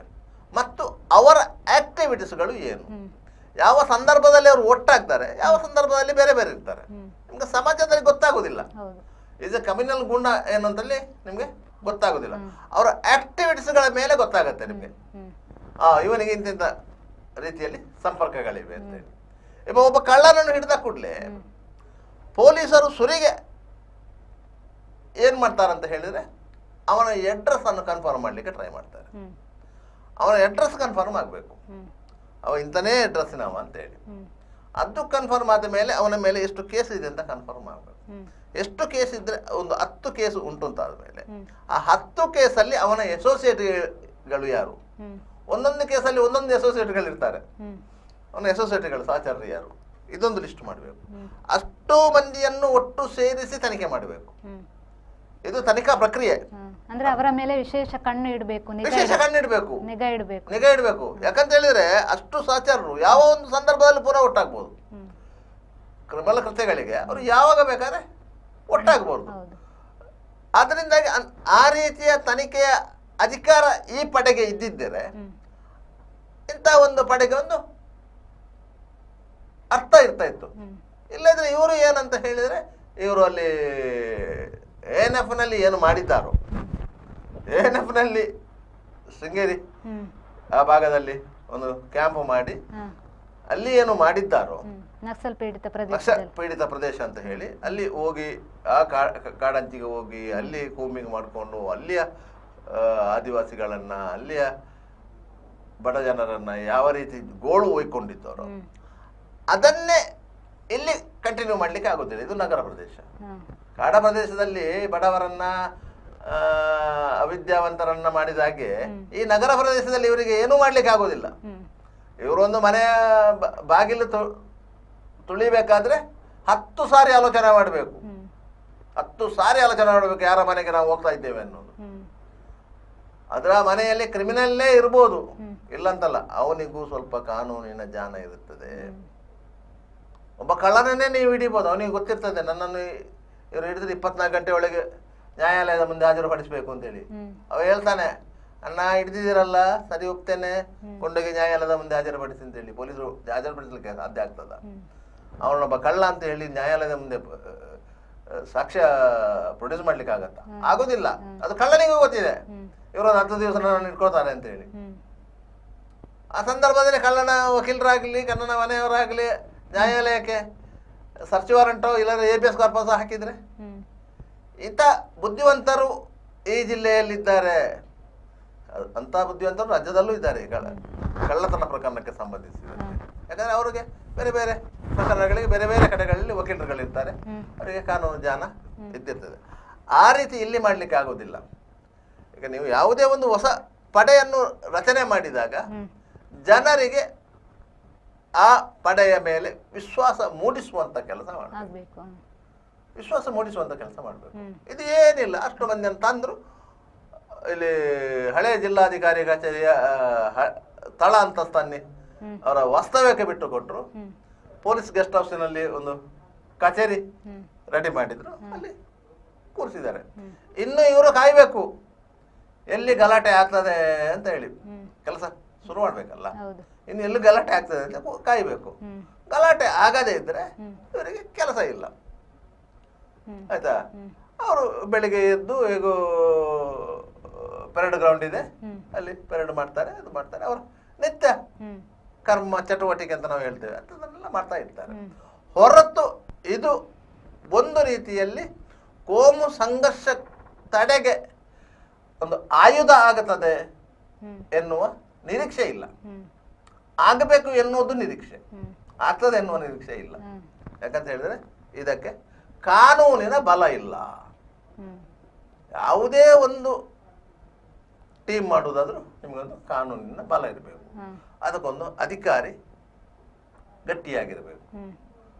ಮತ್ತು ಅವರ ಆಕ್ಟಿವಿಟೀಸ್ಗಳು ಏನು, ಯಾವ ಸಂದರ್ಭದಲ್ಲಿ ಅವರು ಒಟ್ಟಾಗ್ತಾರೆ, ಯಾವ ಸಂದರ್ಭದಲ್ಲಿ ಬೇರೆ ಬೇರೆ ಇರ್ತಾರೆ, ನಿಮ್ಗೆ ಸಮಾಜದಲ್ಲಿ ಗೊತ್ತಾಗೋದಿಲ್ಲ. ಈಸ್ ಎ ಕಮ್ಯುನಲ್ ಗೂಂಡ ಏನಂತಲ್ಲಿ ನಿಮ್ಗೆ ಗೊತ್ತಾಗೋದಿಲ್ಲ. ಅವರ ಆಕ್ಟಿವಿಟೀಸ್ಗಳ ಮೇಲೆ ಗೊತ್ತಾಗತ್ತೆ ನಿಮ್ಗೆ, ಇವನಿಗೆ ಇಂತಿಂತ ರೀತಿಯಲ್ಲಿ ಸಂಪರ್ಕಗಳಿವೆ ಅಂತೇಳಿ. ಈಗ ಒಬ್ಬ ಕಳ್ಳನನ್ನು ಹಿಡಿದ ಕೂಡಲೇ ಪೊಲೀಸರು ಸುರಿಗೆ ಏನು ಮಾಡ್ತಾರಂತ ಹೇಳಿದರೆ ಅವನ ಅಡ್ರೆಸ್ ಅನ್ನು ಕನ್ಫರ್ಮ್ ಮಾಡಲಿಕ್ಕೆ ಟ್ರೈ ಮಾಡ್ತಾರೆ. ಅವನ ಅಡ್ರೆಸ್ ಕನ್ಫರ್ಮ್ ಆಗಬೇಕು, ಅವ ಇಂಥನೇ ಅಡ್ರೆಸ್ಸಿನವ ಅಂತೇಳಿ. ಅದು ಕನ್ಫರ್ಮ್ ಆದ ಮೇಲೆ ಅವನ ಮೇಲೆ ಎಷ್ಟು ಕೇಸ್ ಇದೆ ಅಂತ ಕನ್ಫರ್ಮ್ ಆಗಬೇಕು. ಎಷ್ಟು ಕೇಸ್ ಇದ್ರೆ ಒಂದು 10 ಕೇಸ್ ಉಂಟು ಅಂತ ಆದಮೇಲೆ ಆ 10 ಕೇಸಲ್ಲಿ ಅವನ ಅಸೋಸಿಯೇಟ್ಗಳು ಯಾರು, ಒಂದೊಂದು ಕೇಸಲ್ಲಿ ಒಂದೊಂದು ಅಸೋಸಿಯೇಟ್ಗಳು ಇರ್ತಾರೆ, ಅವನ ಅಸೋಸಿಯೇಟ್ಗಳು ಸಹಚರರು ಯಾರು, ಇದೊಂದು ಲಿಸ್ಟ್ ಮಾಡಬೇಕು. ಅಷ್ಟು ಮಂದಿಯನ್ನು ಒಟ್ಟು ಸೇರಿಸಿ ತನಿಖೆ ಮಾಡಬೇಕು. ಇದು ತನಿಖಾ ಪ್ರಕ್ರಿಯೆ. ಅಂದ್ರೆ ಅವರ ಮೇಲೆ ವಿಶೇಷ ಕಣ್ಣು ಇಡಬೇಕು, ನಿಗಾ ಇಡಬೇಕು. ಯಾಕಂತ ಹೇಳಿದ್ರೆ ಅಷ್ಟು ಸಹಚರರು ಯಾವ ಒಂದು ಸಂದರ್ಭದಲ್ಲಿ ಪುನಃ ಒಟ್ಟಾಗ್ಬೋದು. ಕ್ರಿಮಿನಲ್ ಕೃತ್ಯಗಳಿಗೆ ಅವರು ಯಾವಾಗ ಬೇಕಾದ್ರೆ ಒಟ್ಟಾಗ್ಬೋದು. ಆದ್ದರಿಂದಾಗಿ ಆ ರೀತಿಯ ತನಿಖೆಯ ಅಧಿಕಾರ ಈ ಪಡೆಗೆ ಇದ್ದಿದ್ದರೆ ಇಂಥ ಒಂದು ಪಡೆಗೆ ಒಂದು ಅರ್ಥ ಇರ್ತಾ ಇತ್ತು. ಇಲ್ಲದ್ರೆ ಇವರು ಏನಂತ ಹೇಳಿದರೆ, ಇವರು ಅಲ್ಲಿ ANF ನಲ್ಲಿ ಏನು ಮಾಡಿದ್ದಾರೋ, ANF ನಲ್ಲಿ ಶೃಂಗೇರಿ ಆ ಭಾಗದಲ್ಲಿ ಒಂದು ಕ್ಯಾಂಪ್ ಮಾಡಿ ಅಲ್ಲಿ ಏನು ಮಾಡಿದ್ದಾರೋ, ನಕ್ಸಲ್ ಪೀಡಿತ ಪ್ರದೇಶ ಅಂತ ಹೇಳಿ ಅಲ್ಲಿ ಹೋಗಿ ಆ ಕಾಡಂಚಿಗೆ ಹೋಗಿ ಅಲ್ಲಿ ಕೂಮಿಂಗ್ ಮಾಡಿಕೊಂಡು ಅಲ್ಲಿಯ ಆದಿವಾಸಿಗಳನ್ನ, ಅಲ್ಲಿಯ ಬಡ ಜನರನ್ನ ಯಾವ ರೀತಿ ಗೋಳು ಒಯ್ಕೊಂಡಿದ್ದಾರೋ ಅದನ್ನೇ ಇಲ್ಲಿ ಕಂಟಿನ್ಯೂ ಮಾಡಲಿಕ್ಕೆ ಆಗುತ್ತಿಲ್ಲ. ಇದು ನಗರ ಪ್ರದೇಶ. ಕಾಡ ಪ್ರದೇಶದಲ್ಲಿ ಬಡವರನ್ನ ಅವಿದ್ಯಾವಂತರನ್ನ ಮಾಡಿದ ಹಾಗೆ ಈ ನಗರ ಪ್ರದೇಶದಲ್ಲಿ ಇವರಿಗೆ ಏನೂ ಮಾಡ್ಲಿಕ್ಕೆ ಆಗೋದಿಲ್ಲ. ಇವರೊಂದು ಮನೆಯ ಬಾಗಿಲು ತುಳಿಬೇಕಾದ್ರೆ 10 ಸಾರಿ ಆಲೋಚನೆ ಮಾಡಬೇಕು, 10 ಸಾರಿ ಆಲೋಚನೆ ಮಾಡಬೇಕು ಯಾರ ಮನೆಗೆ ನಾವು ಹೋಗ್ತಾ ಇದ್ದೇವೆ ಅನ್ನೋದು. ಅದರ ಮನೆಯಲ್ಲಿ ಕ್ರಿಮಿನಲ್ಲೇ ಇರ್ಬೋದು, ಇಲ್ಲಂತಲ್ಲ, ಅವನಿಗೂ ಸ್ವಲ್ಪ ಕಾನೂನಿನ ಜ್ಞಾನ ಇರುತ್ತದೆ. ಒಬ್ಬ ಕಳ್ಳನನ್ನೇ ನೀವು ಹಿಡಿಬೋದು, ಅವನಿಗೆ ಗೊತ್ತಿರ್ತದೆ ನನ್ನನ್ನು ಇವರು ಹಿಡಿದ್ರೆ 24 ಗಂಟೆ ಒಳಗೆ ನ್ಯಾಯಾಲಯದ ಮುಂದೆ ಹಾಜರುಪಡಿಸಬೇಕು ಅಂತೇಳಿ. ಅವ ಹೇಳ್ತಾನೆ, ಅಣ್ಣ ಹಿಡಿದಿದ್ದೀರಲ್ಲ, ಸರಿ ಹೋಗ್ತೇನೆ, ಕೊಂಡೋಗಿ ನ್ಯಾಯಾಲಯದ ಮುಂದೆ ಹಾಜರುಪಡಿಸಿ ಅಂತೇಳಿ. ಪೊಲೀಸರು ಹಾಜರುಪಡಿಸಲಿಕ್ಕೆ ಸಾಧ್ಯ ಆಗ್ತದ? ಅವನೊಬ್ಬ ಕಳ್ಳ ಅಂತ ಹೇಳಿ ನ್ಯಾಯಾಲಯದ ಮುಂದೆ ಸಾಕ್ಷ್ಯ ಪ್ರೊಡ್ಯೂಸ್ ಮಾಡ್ಲಿಕ್ಕೆ ಆಗತ್ತ? ಆಗೋದಿಲ್ಲ. ಅದು ಕಳ್ಳನಿಗೂ ಗೊತ್ತಿದೆ, ಇವರೊಂದು 10 ದಿವಸ ನನ್ನ ಇಟ್ಕೊಳ್ತಾರೆ ಅಂತ ಹೇಳಿ. ಆ ಸಂದರ್ಭದಲ್ಲಿ ಕಳ್ಳನ ವಕೀಲರಾಗ್ಲಿ, ಕಳ್ಳನ ಮನೆಯವರಾಗ್ಲಿ ನ್ಯಾಯಾಲಯಕ್ಕೆ ಸರ್ಚ್ ವಾರಂಟೋ ಇಲ್ಲಾಂದ್ರೆ ABS ಕಾರ್ಪಸ್ ಹಾಕಿದ್ರೆ, ಇಂಥ ಬುದ್ಧಿವಂತರು ಈ ಜಿಲ್ಲೆಯಲ್ಲಿದ್ದಾರೆ. ಅಂತ ಬುದ್ಧಿವಂತರು ರಾಜ್ಯದಲ್ಲೂ ಇದ್ದಾರೆ ಕಳ್ಳತನ ಪ್ರಕರಣಕ್ಕೆ ಸಂಬಂಧಿಸಿದ. ಯಾಕಂದ್ರೆ ಅವರಿಗೆ ಬೇರೆ ಬೇರೆ ಪ್ರಕರಣಗಳಿಗೆ ಬೇರೆ ಬೇರೆ ಕಡೆಗಳಲ್ಲಿ ವಕೀಲರುಗಳಿರ್ತಾರೆ, ಅವರಿಗೆ ಕಾನೂನು ಜ್ಞಾನ ಇದ್ದಿರ್ತದೆ. ಆ ರೀತಿ ಇಲ್ಲಿ ಮಾಡಲಿಕ್ಕೆ ಆಗೋದಿಲ್ಲ. ಈಗ ನೀವು ಯಾವುದೇ ಒಂದು ಹೊಸ ಪಡೆಯನ್ನು ರಚನೆ ಮಾಡಿದಾಗ ಜನರಿಗೆ ಆ ಪಡೆಯ ಮೇಲೆ ವಿಶ್ವಾಸ ಮೂಡಿಸುವಂತ ಕೆಲಸ ಮಾಡಬೇಕು, ವಿಶ್ವಾಸ ಮೂಡಿಸುವಂತ ಕೆಲಸ ಮಾಡಬೇಕು. ಇದು ಏನಿಲ್ಲ, ಅಷ್ಟು ಮಂದಿಯನ್ನು ತಂದ್ರು ಇಲ್ಲಿ ಹಳೆಯ ಜಿಲ್ಲಾಧಿಕಾರಿ ಕಚೇರಿಯ ತಳ ಅಂತಸ್ತನ್ನಿ ಅವರ ವಾಸ್ತವ್ಯಕ್ಕೆ ಬಿಟ್ಟು ಕೊಟ್ಟರು. ಪೊಲೀಸ್ ಗೆಸ್ಟ್ ಹೌಸಿನಲ್ಲಿ ಒಂದು ಕಚೇರಿ ರೆಡಿ ಮಾಡಿದ್ರು, ಅಲ್ಲಿ ಕೂರಿಸಿದ್ದಾರೆ. ಇನ್ನು ಇವರು ಕಾಯ್ಬೇಕು ಎಲ್ಲಿ ಗಲಾಟೆ ಆಗ್ತದೆ ಅಂತ ಹೇಳಿ. ಕೆಲಸ ಶುರು ಮಾಡ್ಬೇಕಲ್ಲ, ಇನ್ನು ಎಲ್ಲಿ ಗಲಾಟೆ ಆಗ್ತದೆ ಅಂತ ಕಾಯ್ಬೇಕು. ಗಲಾಟೆ ಆಗದೇ ಇದ್ರೆ ಇವರಿಗೆ ಕೆಲಸ ಇಲ್ಲ, ಆಯ್ತಾ? ಅವರು ಬೆಳಿಗ್ಗೆ ಎದ್ದು ಹೇಗೋ ಪೆರೇಡ್ ಗ್ರೌಂಡ್ ಇದೆ, ಅಲ್ಲಿ ಪೆರೇಡ್ ಮಾಡ್ತಾರೆ, ಅದು ಮಾಡ್ತಾರೆ. ಅವರು ನಿತ್ಯ ಕರ್ಮ ಚಟುವಟಿಕೆ ಅಂತ ನಾವು ಹೇಳ್ತೇವೆ ಅಂತದನ್ನೆಲ್ಲ ಮಾಡ್ತಾ ಇರ್ತಾರೆ. ಹೊರತು ಇದು ಒಂದು ರೀತಿಯಲ್ಲಿ ಕೋಮು ಸಂಘರ್ಷ ತಡೆಗೆ ಒಂದು ಆಯುಧ ಆಗುತ್ತದೆ ಎನ್ನುವ ನಿರೀಕ್ಷೆ ಇಲ್ಲ. ಆಗಬೇಕು ಎನ್ನುವುದು ನಿರೀಕ್ಷೆ, ಆಗ್ತದೆ ಎನ್ನುವ ನಿರೀಕ್ಷೆ ಇಲ್ಲ. ಯಾಕಂತ ಹೇಳಿದ್ರೆ ಇದಕ್ಕೆ ಕಾನೂನಿನ ಬಲ ಇಲ್ಲ. ಯಾವುದೇ ಒಂದು ಟೀಮ್ ಮಾಡುವುದಾದ್ರೂ ನಿಮಗೊಂದು ಕಾನೂನಿನ ಬಲ ಇರಬೇಕು, ಅದಕ್ಕೊಂದು ಅಧಿಕಾರಿ ಗಟ್ಟಿಯಾಗಿರಬೇಕು.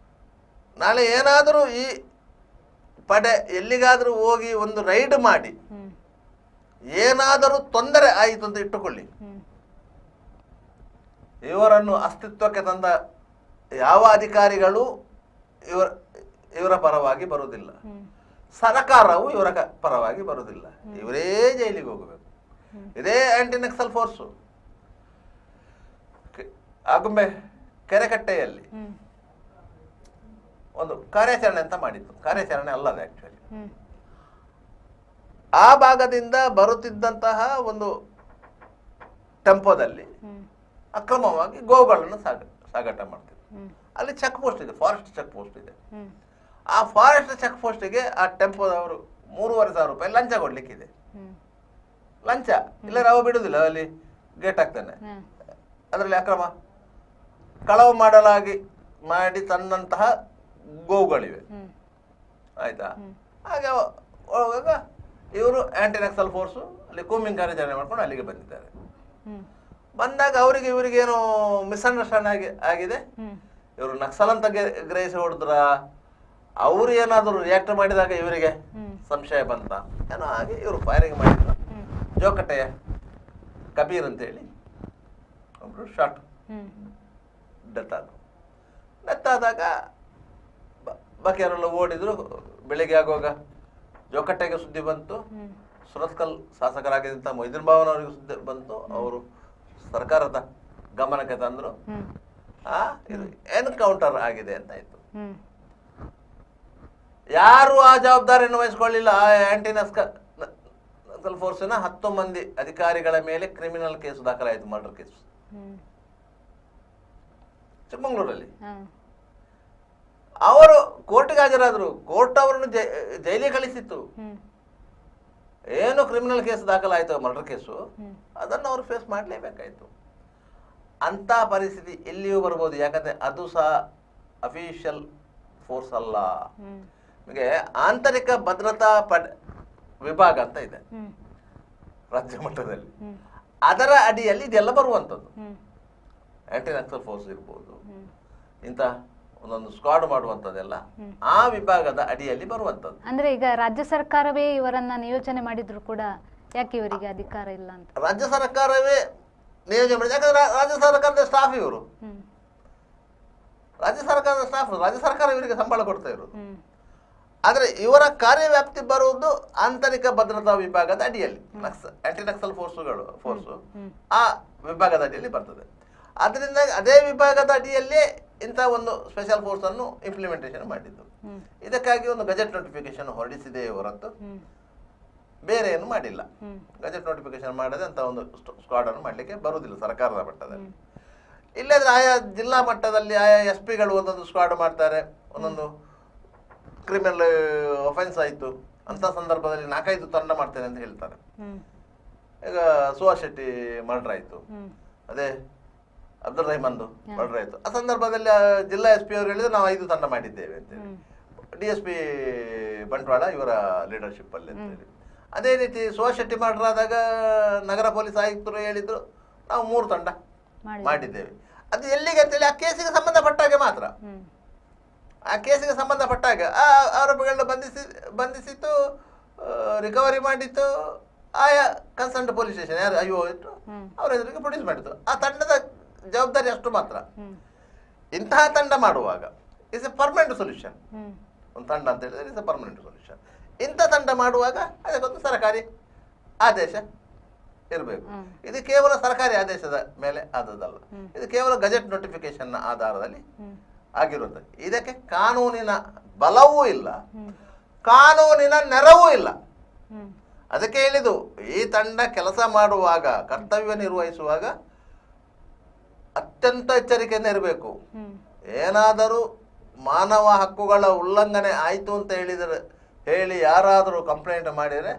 ನಾಳೆ ಏನಾದರೂ ಈ ಪಡೆ ಎಲ್ಲಿಗಾದರೂ ಹೋಗಿ ಒಂದು ರೈಡ್ ಮಾಡಿ ಏನಾದರೂ ತೊಂದರೆ ಆಯಿತು ಅಂತ ಇಟ್ಟುಕೊಳ್ಳಿ, ಇವರನ್ನು ಅಸ್ತಿತ್ವಕ್ಕೆ ತಂದ ಯಾವ ಅಧಿಕಾರಿಗಳು ಇವರ ಪರವಾಗಿ ಬರುವುದಿಲ್ಲ, ಸರ್ಕಾರವು ಇವರ ಪರವಾಗಿ ಬರುವುದಿಲ್ಲ. ಇವರೇ ಜೈಲಿಗೆ ಹೋಗಬೇಕು. ಇದೇ ಆಂಟಿ ನಕ್ಸಲ್ ಫೋರ್ಸು ಆಗುಂಬೆ ಕೆರೆಕಟ್ಟೆಯಲ್ಲಿ ಒಂದು ಕಾರ್ಯಾಚರಣೆ ಅಂತ ಮಾಡಿತ್ತು. ಕಾರ್ಯಾಚರಣೆ ಅಲ್ಲದೆ ಆಕ್ಚುಲಿ ಆ ಭಾಗದಿಂದ ಬರುತ್ತಿದ್ದಂತಹ ಒಂದು ಟೆಂಪೋದಲ್ಲಿ ಅಕ್ರಮವಾಗಿ ಗೋವುಗಳನ್ನು ಸಾಗಾಟ ಮಾಡ್ತಿದ್ರು. ಅಲ್ಲಿ ಚೆಕ್ ಪೋಸ್ಟ್ ಇದೆ, ಫಾರೆಸ್ಟ್ ಚೆಕ್ ಪೋಸ್ಟ್ ಇದೆ. ಆ ಫಾರೆಸ್ಟ್ ಚೆಕ್ ಪೋಸ್ಟಿಗೆ ಆ ಟೆಂಪೋದವರು 3,500 ರೂಪಾಯಿ ಲಂಚ ಕೊಡ್ಲಿಕ್ಕಿದೆ. ಲಂಚ ಇಲ್ಲ, ನಾವು ಬಿಡುದಿಲ್ಲ, ಅಲ್ಲಿ ಗೇಟ್ ಹಾಕ್ತಾನೆ. ಅದರಲ್ಲಿ ಅಕ್ರಮ ಕಳವು ಮಾಡಿ ತಂದಂತಹ ಗೋವುಗಳಿವೆ, ಆಯ್ತಾ? ಹಾಗೆ ಹೋಗುವಾಗ ಇವರು ಆಂಟಿ ನಕ್ಸಲ್ ಫೋರ್ಸು ಅಲ್ಲಿ ಕೂಮಿಂಗ್ ಕಾರ್ಯಾಚರಣೆ ಮಾಡ್ಕೊಂಡು ಅಲ್ಲಿಗೆ ಬಂದಿದ್ದಾರೆ. ಬಂದಾಗ ಅವರಿಗೆ ಇವರಿಗೇನು ಮಿಸ್ಅಂಡರ್ಸ್ಟ್ಯಾಂಡ್ ಆಗಿದೆ. ಇವರು ನಕ್ಸಲ್ ಅಂತ ಗ್ರಹಿಸಿ ಹೊಡೆದ್ರ, ಅವರು ಏನಾದರೂ ರಿಯಾಕ್ಟ್ ಮಾಡಿದಾಗ ಇವರಿಗೆ ಸಂಶಯ ಬಂತ ಏನೋ ಹಾಗೆ ಇವರು ಫೈರಿಂಗ್ ಮಾಡಿದ್ರು. ಜೋಕಟ್ಟೆಯ ಕಬೀರ್ ಅಂತೇಳಿ ಒಬ್ರು ಶಾರ್ಟ್ ಡೆತ್ ಆದಾಗ ಬಾಕಿಯವರೆಲ್ಲ ಓಡಿದ್ರು. ಬೆಳಿಗ್ಗೆ ಆಗುವಾಗ ಜೋಕಟ್ಟೆಗೆ ಸುದ್ದಿ ಬಂತು, ಸುರತ್ಕಲ್ ಶಾಸಕರಾಗಿದ್ದಂಥ ಮೊಯ್ದೀನ್ ಭಾವನ್ ಅವರಿಗೆ ಸುದ್ದಿ ಬಂತು. ಅವರು ಸರ್ಕಾರದ ಗಮನಕ್ಕೆ ತಂದ್ರು, ಇದು ಎನ್ಕೌಂಟರ್ ಆಗಿದೆ ಅಂತ ಆಯ್ತು. ಯಾರು ಆ ಜವಾಬ್ದಾರಿಯನ್ನು ವಹಿಸಿಕೊಳ್ಳಿಲ್ಲ. ಆ ಆಂಟಿ ನಕ್ಸಲ್ ಫೋರ್ಸಿನ 10 ಮಂದಿ ಅಧಿಕಾರಿಗಳ ಮೇಲೆ ಕ್ರಿಮಿನಲ್ ಕೇಸ್ ದಾಖಲಾಯಿತು, ಮರ್ಡರ್ ಕೇಸ್ ಚಿಕ್ಕಮಂಗ್ಳೂರಲ್ಲಿ. ಅವರು ಕೋರ್ಟ್ಗೆ ಹಾಜರಾದ್ರು, ಕೋರ್ಟ್ ಅವರನ್ನು ಜೈಲಿಗೆ ಕಳಿಸಿತ್ತು. ಏನು ಕ್ರಿಮಿನಲ್ ಕೇಸ್ ದಾಖಲಾಯಿತು, ಮರ್ಡರ್ ಕೇಸು, ಅದನ್ನು ಅವರು ಫೇಸ್ ಮಾಡಲೇಬೇಕಾಯ್ತು. ಅಂತ ಪರಿಸ್ಥಿತಿ ಎಲ್ಲಿಯೂ ಬರ್ಬೋದು. ಯಾಕಂದ್ರೆ ಅದು ಸಹ ಅಫಿಷಿಯಲ್ ಫೋರ್ಸ್ ಅಲ್ಲ. ನಿಮಗೆ ಆಂತರಿಕ ಭದ್ರತಾ ವಿಭಾಗ ಅಂತ ಇದೆ ರಾಜ್ಯ ಮಟ್ಟದಲ್ಲಿ. ಅದರ ಅಡಿಯಲ್ಲಿ ಇದೆಲ್ಲ ಬರುವಂಥದ್ದು. ಆಂಟಿ ನಕ್ಸಲ್ ಫೋರ್ಸ್ ಇರ್ಬೋದು, ಇಂಥ ಒಂದೊಂದು ಸ್ಕ್ವಾಡ್ ಮಾಡುವಂಥದ್ದೆಲ್ಲ ಆ ವಿಭಾಗದ ಅಡಿಯಲ್ಲಿ ಬರುವಂಥದ್ದು. ಅಂದ್ರೆ ಈಗ ರಾಜ್ಯ ಸರ್ಕಾರವೇ ಇವರನ್ನ ನಿಯೋಜನೆ ಮಾಡಿದ್ರು ಕೂಡ ಯಾಕೆ ಇವರಿಗೆ ಅಧಿಕಾರ ಇಲ್ಲ ಅಂತ? ರಾಜ್ಯ ಸರ್ಕಾರವೇ ನಿಯೋಜನೆ ಮಾಡಿದೆ, ಯಾಕಂದ್ರೆ ರಾಜ್ಯ ಸರ್ಕಾರದ ಸ್ಟಾಫ್ ಇವರು. ರಾಜ್ಯ ಸರ್ಕಾರದ ಸ್ಟಾಫ್, ರಾಜ್ಯ ಸರ್ಕಾರ ಇವರಿಗೆ ಸಂಬಳ ಕೊಡ್ತಾ ಇರೋದು. ಆದರೆ ಇವರ ಕಾರ್ಯವ್ಯಾಪ್ತಿ ಬರುವುದು ಆಂತರಿಕ ಭದ್ರತಾ ವಿಭಾಗದ ಅಡಿಯಲ್ಲಿ. ಆಂಟಿ ನಕ್ಸಲ್ ಫೋರ್ಸು ಆ ವಿಭಾಗದ ಅಡಿಯಲ್ಲಿ ಬರ್ತದೆ. ಅದರಿಂದ ಅದೇ ವಿಭಾಗದ ಅಡಿಯಲ್ಲೇ ಇಂಥ ಒಂದು ಸ್ಪೆಷಲ್ ಫೋರ್ಸ್ ಅನ್ನು ಇಂಪ್ಲಿಮೆಂಟೇಷನ್ ಮಾಡಿದ್ದು. ಇದಕ್ಕಾಗಿ ಒಂದು ಗೆಜೆಟ್ ನೋಟಿಫಿಕೇಶನ್ ಹೊರಡಿಸಿದೆ ಹೊರತು ಬೇರೆ ಏನು ಮಾಡಿಲ್ಲ. ಗೆಜೆಟ್ ನೋಟಿಫಿಕೇಶನ್ ಮಾಡದೆ ಅಂತ ಒಂದು ಸ್ಕ್ವಾಡ್ ಅನ್ನು ಮಾಡಲಿಕ್ಕೆ ಬರುವುದಿಲ್ಲ ಸರ್ಕಾರದ ಮಟ್ಟದಲ್ಲಿ. ಇಲ್ಲದ್ರೆ ಆಯಾ ಜಿಲ್ಲಾ ಮಟ್ಟದಲ್ಲಿ ಆಯಾ SP ಗಳು ಒಂದೊಂದು ಸ್ಕ್ವಾಡ್ ಮಾಡ್ತಾರೆ. ಒಂದೊಂದು ಕ್ರಿಮಿನಲ್ ಒಫೆನ್ಸ್ ಆಯಿತು ಅಂತ ಸಂದರ್ಭದಲ್ಲಿ 4-5 ತಂಡ ಮಾಡ್ತೇನೆ ಅಂತ ಹೇಳ್ತಾರೆ. ಈಗ ಸುಹಾಸ್ ಶೆಟ್ಟಿ ಮರ್ಡರ್ ಆಯಿತು, ಅದೇ ಅಬ್ದುಲ್ ರಹಮಾನ್ದು ಮರ್ಡರ್ ಆಯಿತು. ಆ ಸಂದರ್ಭದಲ್ಲಿ ಜಿಲ್ಲಾ SP ಅವರು ಹೇಳಿದ್ರೆ ನಾವು 5 ತಂಡ ಮಾಡಿದ್ದೇವೆ ಅಂತೇಳಿ, DSP ಬಂಟ್ವಾಳ ಇವರ ಲೀಡರ್ಶಿಪ್ ಅಲ್ಲಿ ಅಂತೇಳಿ. ಅದೇ ರೀತಿ ಸುಹಾಸ್ ಶೆಟ್ಟಿ ಮರ್ಡರ್ ಆದಾಗ ನಗರ ಪೊಲೀಸ್ ಆಯುಕ್ತರು ಹೇಳಿದ್ರು ನಾವು 3 ತಂಡ ಮಾಡಿದ್ದೇವೆ. ಅದು ಎಲ್ಲಿಗೆ ಅಂತೇಳಿ ಆ ಕೇಸಿಗೆ ಸಂಬಂಧಪಟ್ಟಾಗೆ ಮಾತ್ರ, ಆ ಕೇಸಿಗೆ ಸಂಬಂಧಪಟ್ಟಾಗ ಆ ಆರೋಪಿಗಳನ್ನ ಬಂಧಿಸಿತ್ತು, ರಿಕವರಿ ಮಾಡಿತ್ತು ಆಯಾ ಕನ್ಸರ್ನ್ ಪೊಲೀಸ್ ಸ್ಟೇಷನ್ ಯಾರು IO ಇತ್ತು ಅವ್ರ ಎದುರಿಗೆ ಪ್ರೊಡ್ಯೂಸ್ ಮಾಡಿತ್ತು. ಆ ತಂಡದ ಜವಾಬ್ದಾರಿ ಅಷ್ಟು ಮಾತ್ರ. ಇಂತಹ ತಂಡ ಮಾಡುವಾಗ ಇಸ್ ಎ ಪರ್ಮನೆಂಟ್ ಸೊಲ್ಯೂಷನ್. ಒಂದು ತಂಡ ಅಂತ ಹೇಳಿದ್ರೆ ಇಸ್ ಎ ಪರ್ಮನೆಂಟ್ ಸೊಲ್ಯೂಷನ್. ಇಂಥ ತಂಡ ಮಾಡುವಾಗ ಅದಕ್ಕೊಂದು ಸರ್ಕಾರಿ ಆದೇಶ ಇರಬೇಕು. ಇದು ಕೇವಲ ಸರ್ಕಾರಿ ಆದೇಶದ ಮೇಲೆ ಆದದ್ದಲ್ಲ, ಇದು ಕೇವಲ ಗೆಜೆಟ್ ನೋಟಿಫಿಕೇಶನ್ ಆಧಾರದಲ್ಲಿ ಆಗಿರುತ್ತದೆ. ಇದಕ್ಕೆ ಕಾನೂನಿನ ಬಲವೂ ಇಲ್ಲ, ಕಾನೂನಿನ ನೆರವೂ ಇಲ್ಲ. ಅದಕ್ಕೆ ಹೇಳಿದು ಈ ತಂಡ ಕೆಲಸ ಮಾಡುವಾಗ, ಕರ್ತವ್ಯ ನಿರ್ವಹಿಸುವಾಗ ಅತ್ಯಂತ ಎಚ್ಚರಿಕೆಯಿಂದ ಇರಬೇಕು. ಏನಾದರೂ ಮಾನವ ಹಕ್ಕುಗಳ ಉಲ್ಲಂಘನೆ ಆಯಿತು ಅಂತ ಹೇಳಿ ಯಾರಾದರೂ ಕಂಪ್ಲೇಂಟ್ ಮಾಡಿದರೆ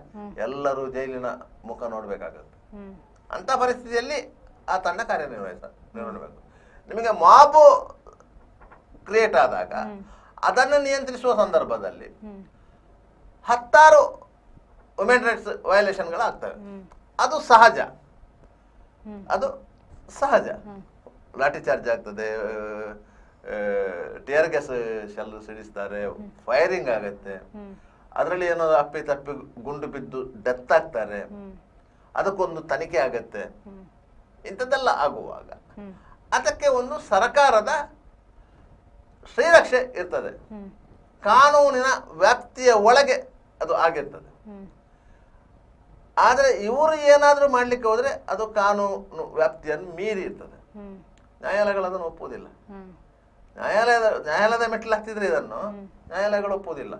ಎಲ್ಲರೂ ಜೈಲಿನ ಮುಖ ನೋಡಬೇಕಾಗುತ್ತೆ. ಅಂತ ಪರಿಸ್ಥಿತಿಯಲ್ಲಿ ಆ ತಂಡ ನಿರ್ವಹಿಸಬೇಕು. ನಿಮಗೆ ಮಾಬು ಕ್ರಿಯೇಟ್ ಆದಾಗ ಅದನ್ನು ನಿಯಂತ್ರಿಸುವ ಸಂದರ್ಭದಲ್ಲಿ 10 ವುಮೆನ್ ರೈಟ್ಸ್ ವಯೋಲೇಷನ್ಗಳಾಗ್ತವೆ. ಅದು ಸಹಜ, ಅದು ಸಹಜ. ಲಾಠಿ ಚಾರ್ಜ್ ಆಗ್ತದೆ, ಟಿಯರ್ ಗ್ಯಾಸ್ ಶೆಲ್ ಸಿಡಿಸ್ತಾರೆ, ಫೈರಿಂಗ್ ಆಗುತ್ತೆ, ಅದರಲ್ಲಿ ಏನೋ ಅಪ್ಪಿ ತಪ್ಪಿ ಗುಂಡು ಬಿದ್ದು ಡೆತ್ ಆಗ್ತಾರೆ, ಅದಕ್ಕೊಂದು ತನಿಖೆ ಆಗತ್ತೆ. ಇಂಥದ್ದೆಲ್ಲ ಆಗುವಾಗ ಅದಕ್ಕೆ ಒಂದು ಸರ್ಕಾರದ ಶ್ರೀರಕ್ಷೆ ಇರ್ತದೆ, ಕಾನೂನಿನ ವ್ಯಾಪ್ತಿಯ ಒಳಗೆ ಅದು ಆಗಿರ್ತದೆ. ಆದರೆ ಇವರು ಏನಾದರೂ ಮಾಡ್ಲಿಕ್ಕೆ ಹೋದ್ರೆ ಅದು ಕಾನೂನು ವ್ಯಾಪ್ತಿಯನ್ನು ಮೀರಿ ಇರ್ತದೆ. ನ್ಯಾಯಾಲಯಗಳು ಅದನ್ನು ಒಪ್ಪುವುದಿಲ್ಲ. ನ್ಯಾಯಾಲಯದ ಮೆಟ್ಟಿಲು ಹಾಕ್ತಿದ್ರೆ ಇದನ್ನು ನ್ಯಾಯಾಲಯಗಳು ಒಪ್ಪುವುದಿಲ್ಲ.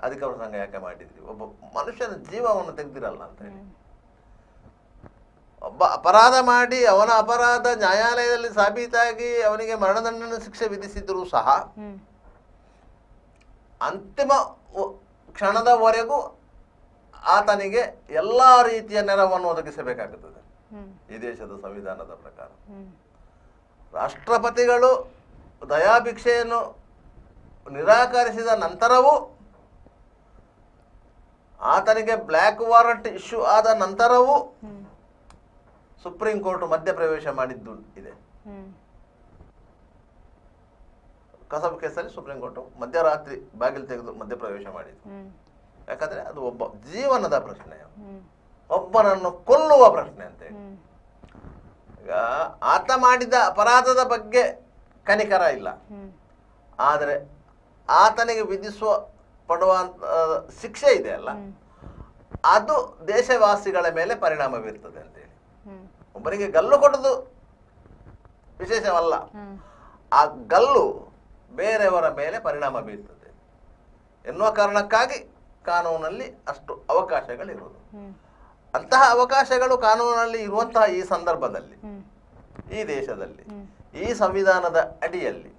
ಅಧಿಕಾರ ಸಂಘ ಯಾಕೆ ಮಾಡಿದ್ರಿ, ಒಬ್ಬ ಮನುಷ್ಯನ ಜೀವವನ್ನು ತೆಗೆದಿರಲ್ಲ ಅಂತ ಹೇಳಿ. ಒಬ್ಬ ಅಪರಾಧ ಮಾಡಿ ಅವನ ಅಪರಾಧ ನ್ಯಾಯಾಲಯದಲ್ಲಿ ಸಾಬೀತಾಗಿ ಅವನಿಗೆ ಮರಣದಂಡನೆ ಶಿಕ್ಷೆ ವಿಧಿಸಿದ್ರು ಸಹ ಅಂತಿಮ ಕ್ಷಣದವರೆಗೂ ಆತನಿಗೆ ಎಲ್ಲ ರೀತಿಯ ನೆರವನ್ನು ಒದಗಿಸಬೇಕಾಗುತ್ತದೆ ಈ ದೇಶದ ಸಂವಿಧಾನದ ಪ್ರಕಾರ. ರಾಷ್ಟ್ರಪತಿಗಳು ದಯಾಭಿಕ್ಷೆಯನ್ನು ನಿರಾಕರಿಸಿದ ನಂತರವೂ, ಆತನಿಗೆ ಬ್ಲ್ಯಾಕ್ ವಾರಂಟ್ ಇಶ್ಯೂ ಆದ ನಂತರವೂ ಸುಪ್ರೀಂ ಕೋರ್ಟ್ ಮಧ್ಯಪ್ರವೇಶ ಮಾಡಿದ್ದು ಇದೆ. ಕಸಬ್ ಕೇಸಲ್ಲಿ ಸುಪ್ರೀಂ ಕೋರ್ಟ್ ಮಧ್ಯರಾತ್ರಿ ಬಾಗಿಲು ತೆಗೆದು ಮಧ್ಯಪ್ರವೇಶ ಮಾಡಿದ್ದು. ಯಾಕಂದ್ರೆ ಅದು ಒಬ್ಬ ಜೀವನದ ಪ್ರಶ್ನೆ, ಒಬ್ಬನನ್ನು ಕೊಲ್ಲುವ ಪ್ರಶ್ನೆ ಅಂತೇಳಿ. ಈಗ ಆತ ಮಾಡಿದ ಅಪರಾಧದ ಬಗ್ಗೆ ಕನಿಕರ ಇಲ್ಲ, ಆದರೆ ಆತನಿಗೆ ವಿಧಿಸುವ ಪಡುವಂತ ಶಿಕ್ಷೆ ಇದೆ ಅಲ್ಲ, ಅದು ದೇಶವಾಸಿಗಳ ಮೇಲೆ ಪರಿಣಾಮ ಬೀರ್ತದೆ ಅಂತೇಳಿ. ಒಬ್ಬನಿಗೆ ಗಲ್ಲು ಕೊಡುವುದು ವಿಶೇಷವಲ್ಲ, ಆ ಗಲ್ಲು ಬೇರೆಯವರ ಮೇಲೆ ಪರಿಣಾಮ ಬೀರ್ತದೆ ಎನ್ನುವ ಕಾರಣಕ್ಕಾಗಿ ಕಾನೂನಲ್ಲಿ ಅಷ್ಟು ಅವಕಾಶಗಳಿರುವುದು. ಅಂತಹ ಅವಕಾಶಗಳು ಕಾನೂನಲ್ಲಿ ಇರುವಂತಹ ಈ ಸಂದರ್ಭದಲ್ಲಿ, ಈ ದೇಶದಲ್ಲಿ, ಈ ಸಂವಿಧಾನದ ಅಡಿಯಲ್ಲಿ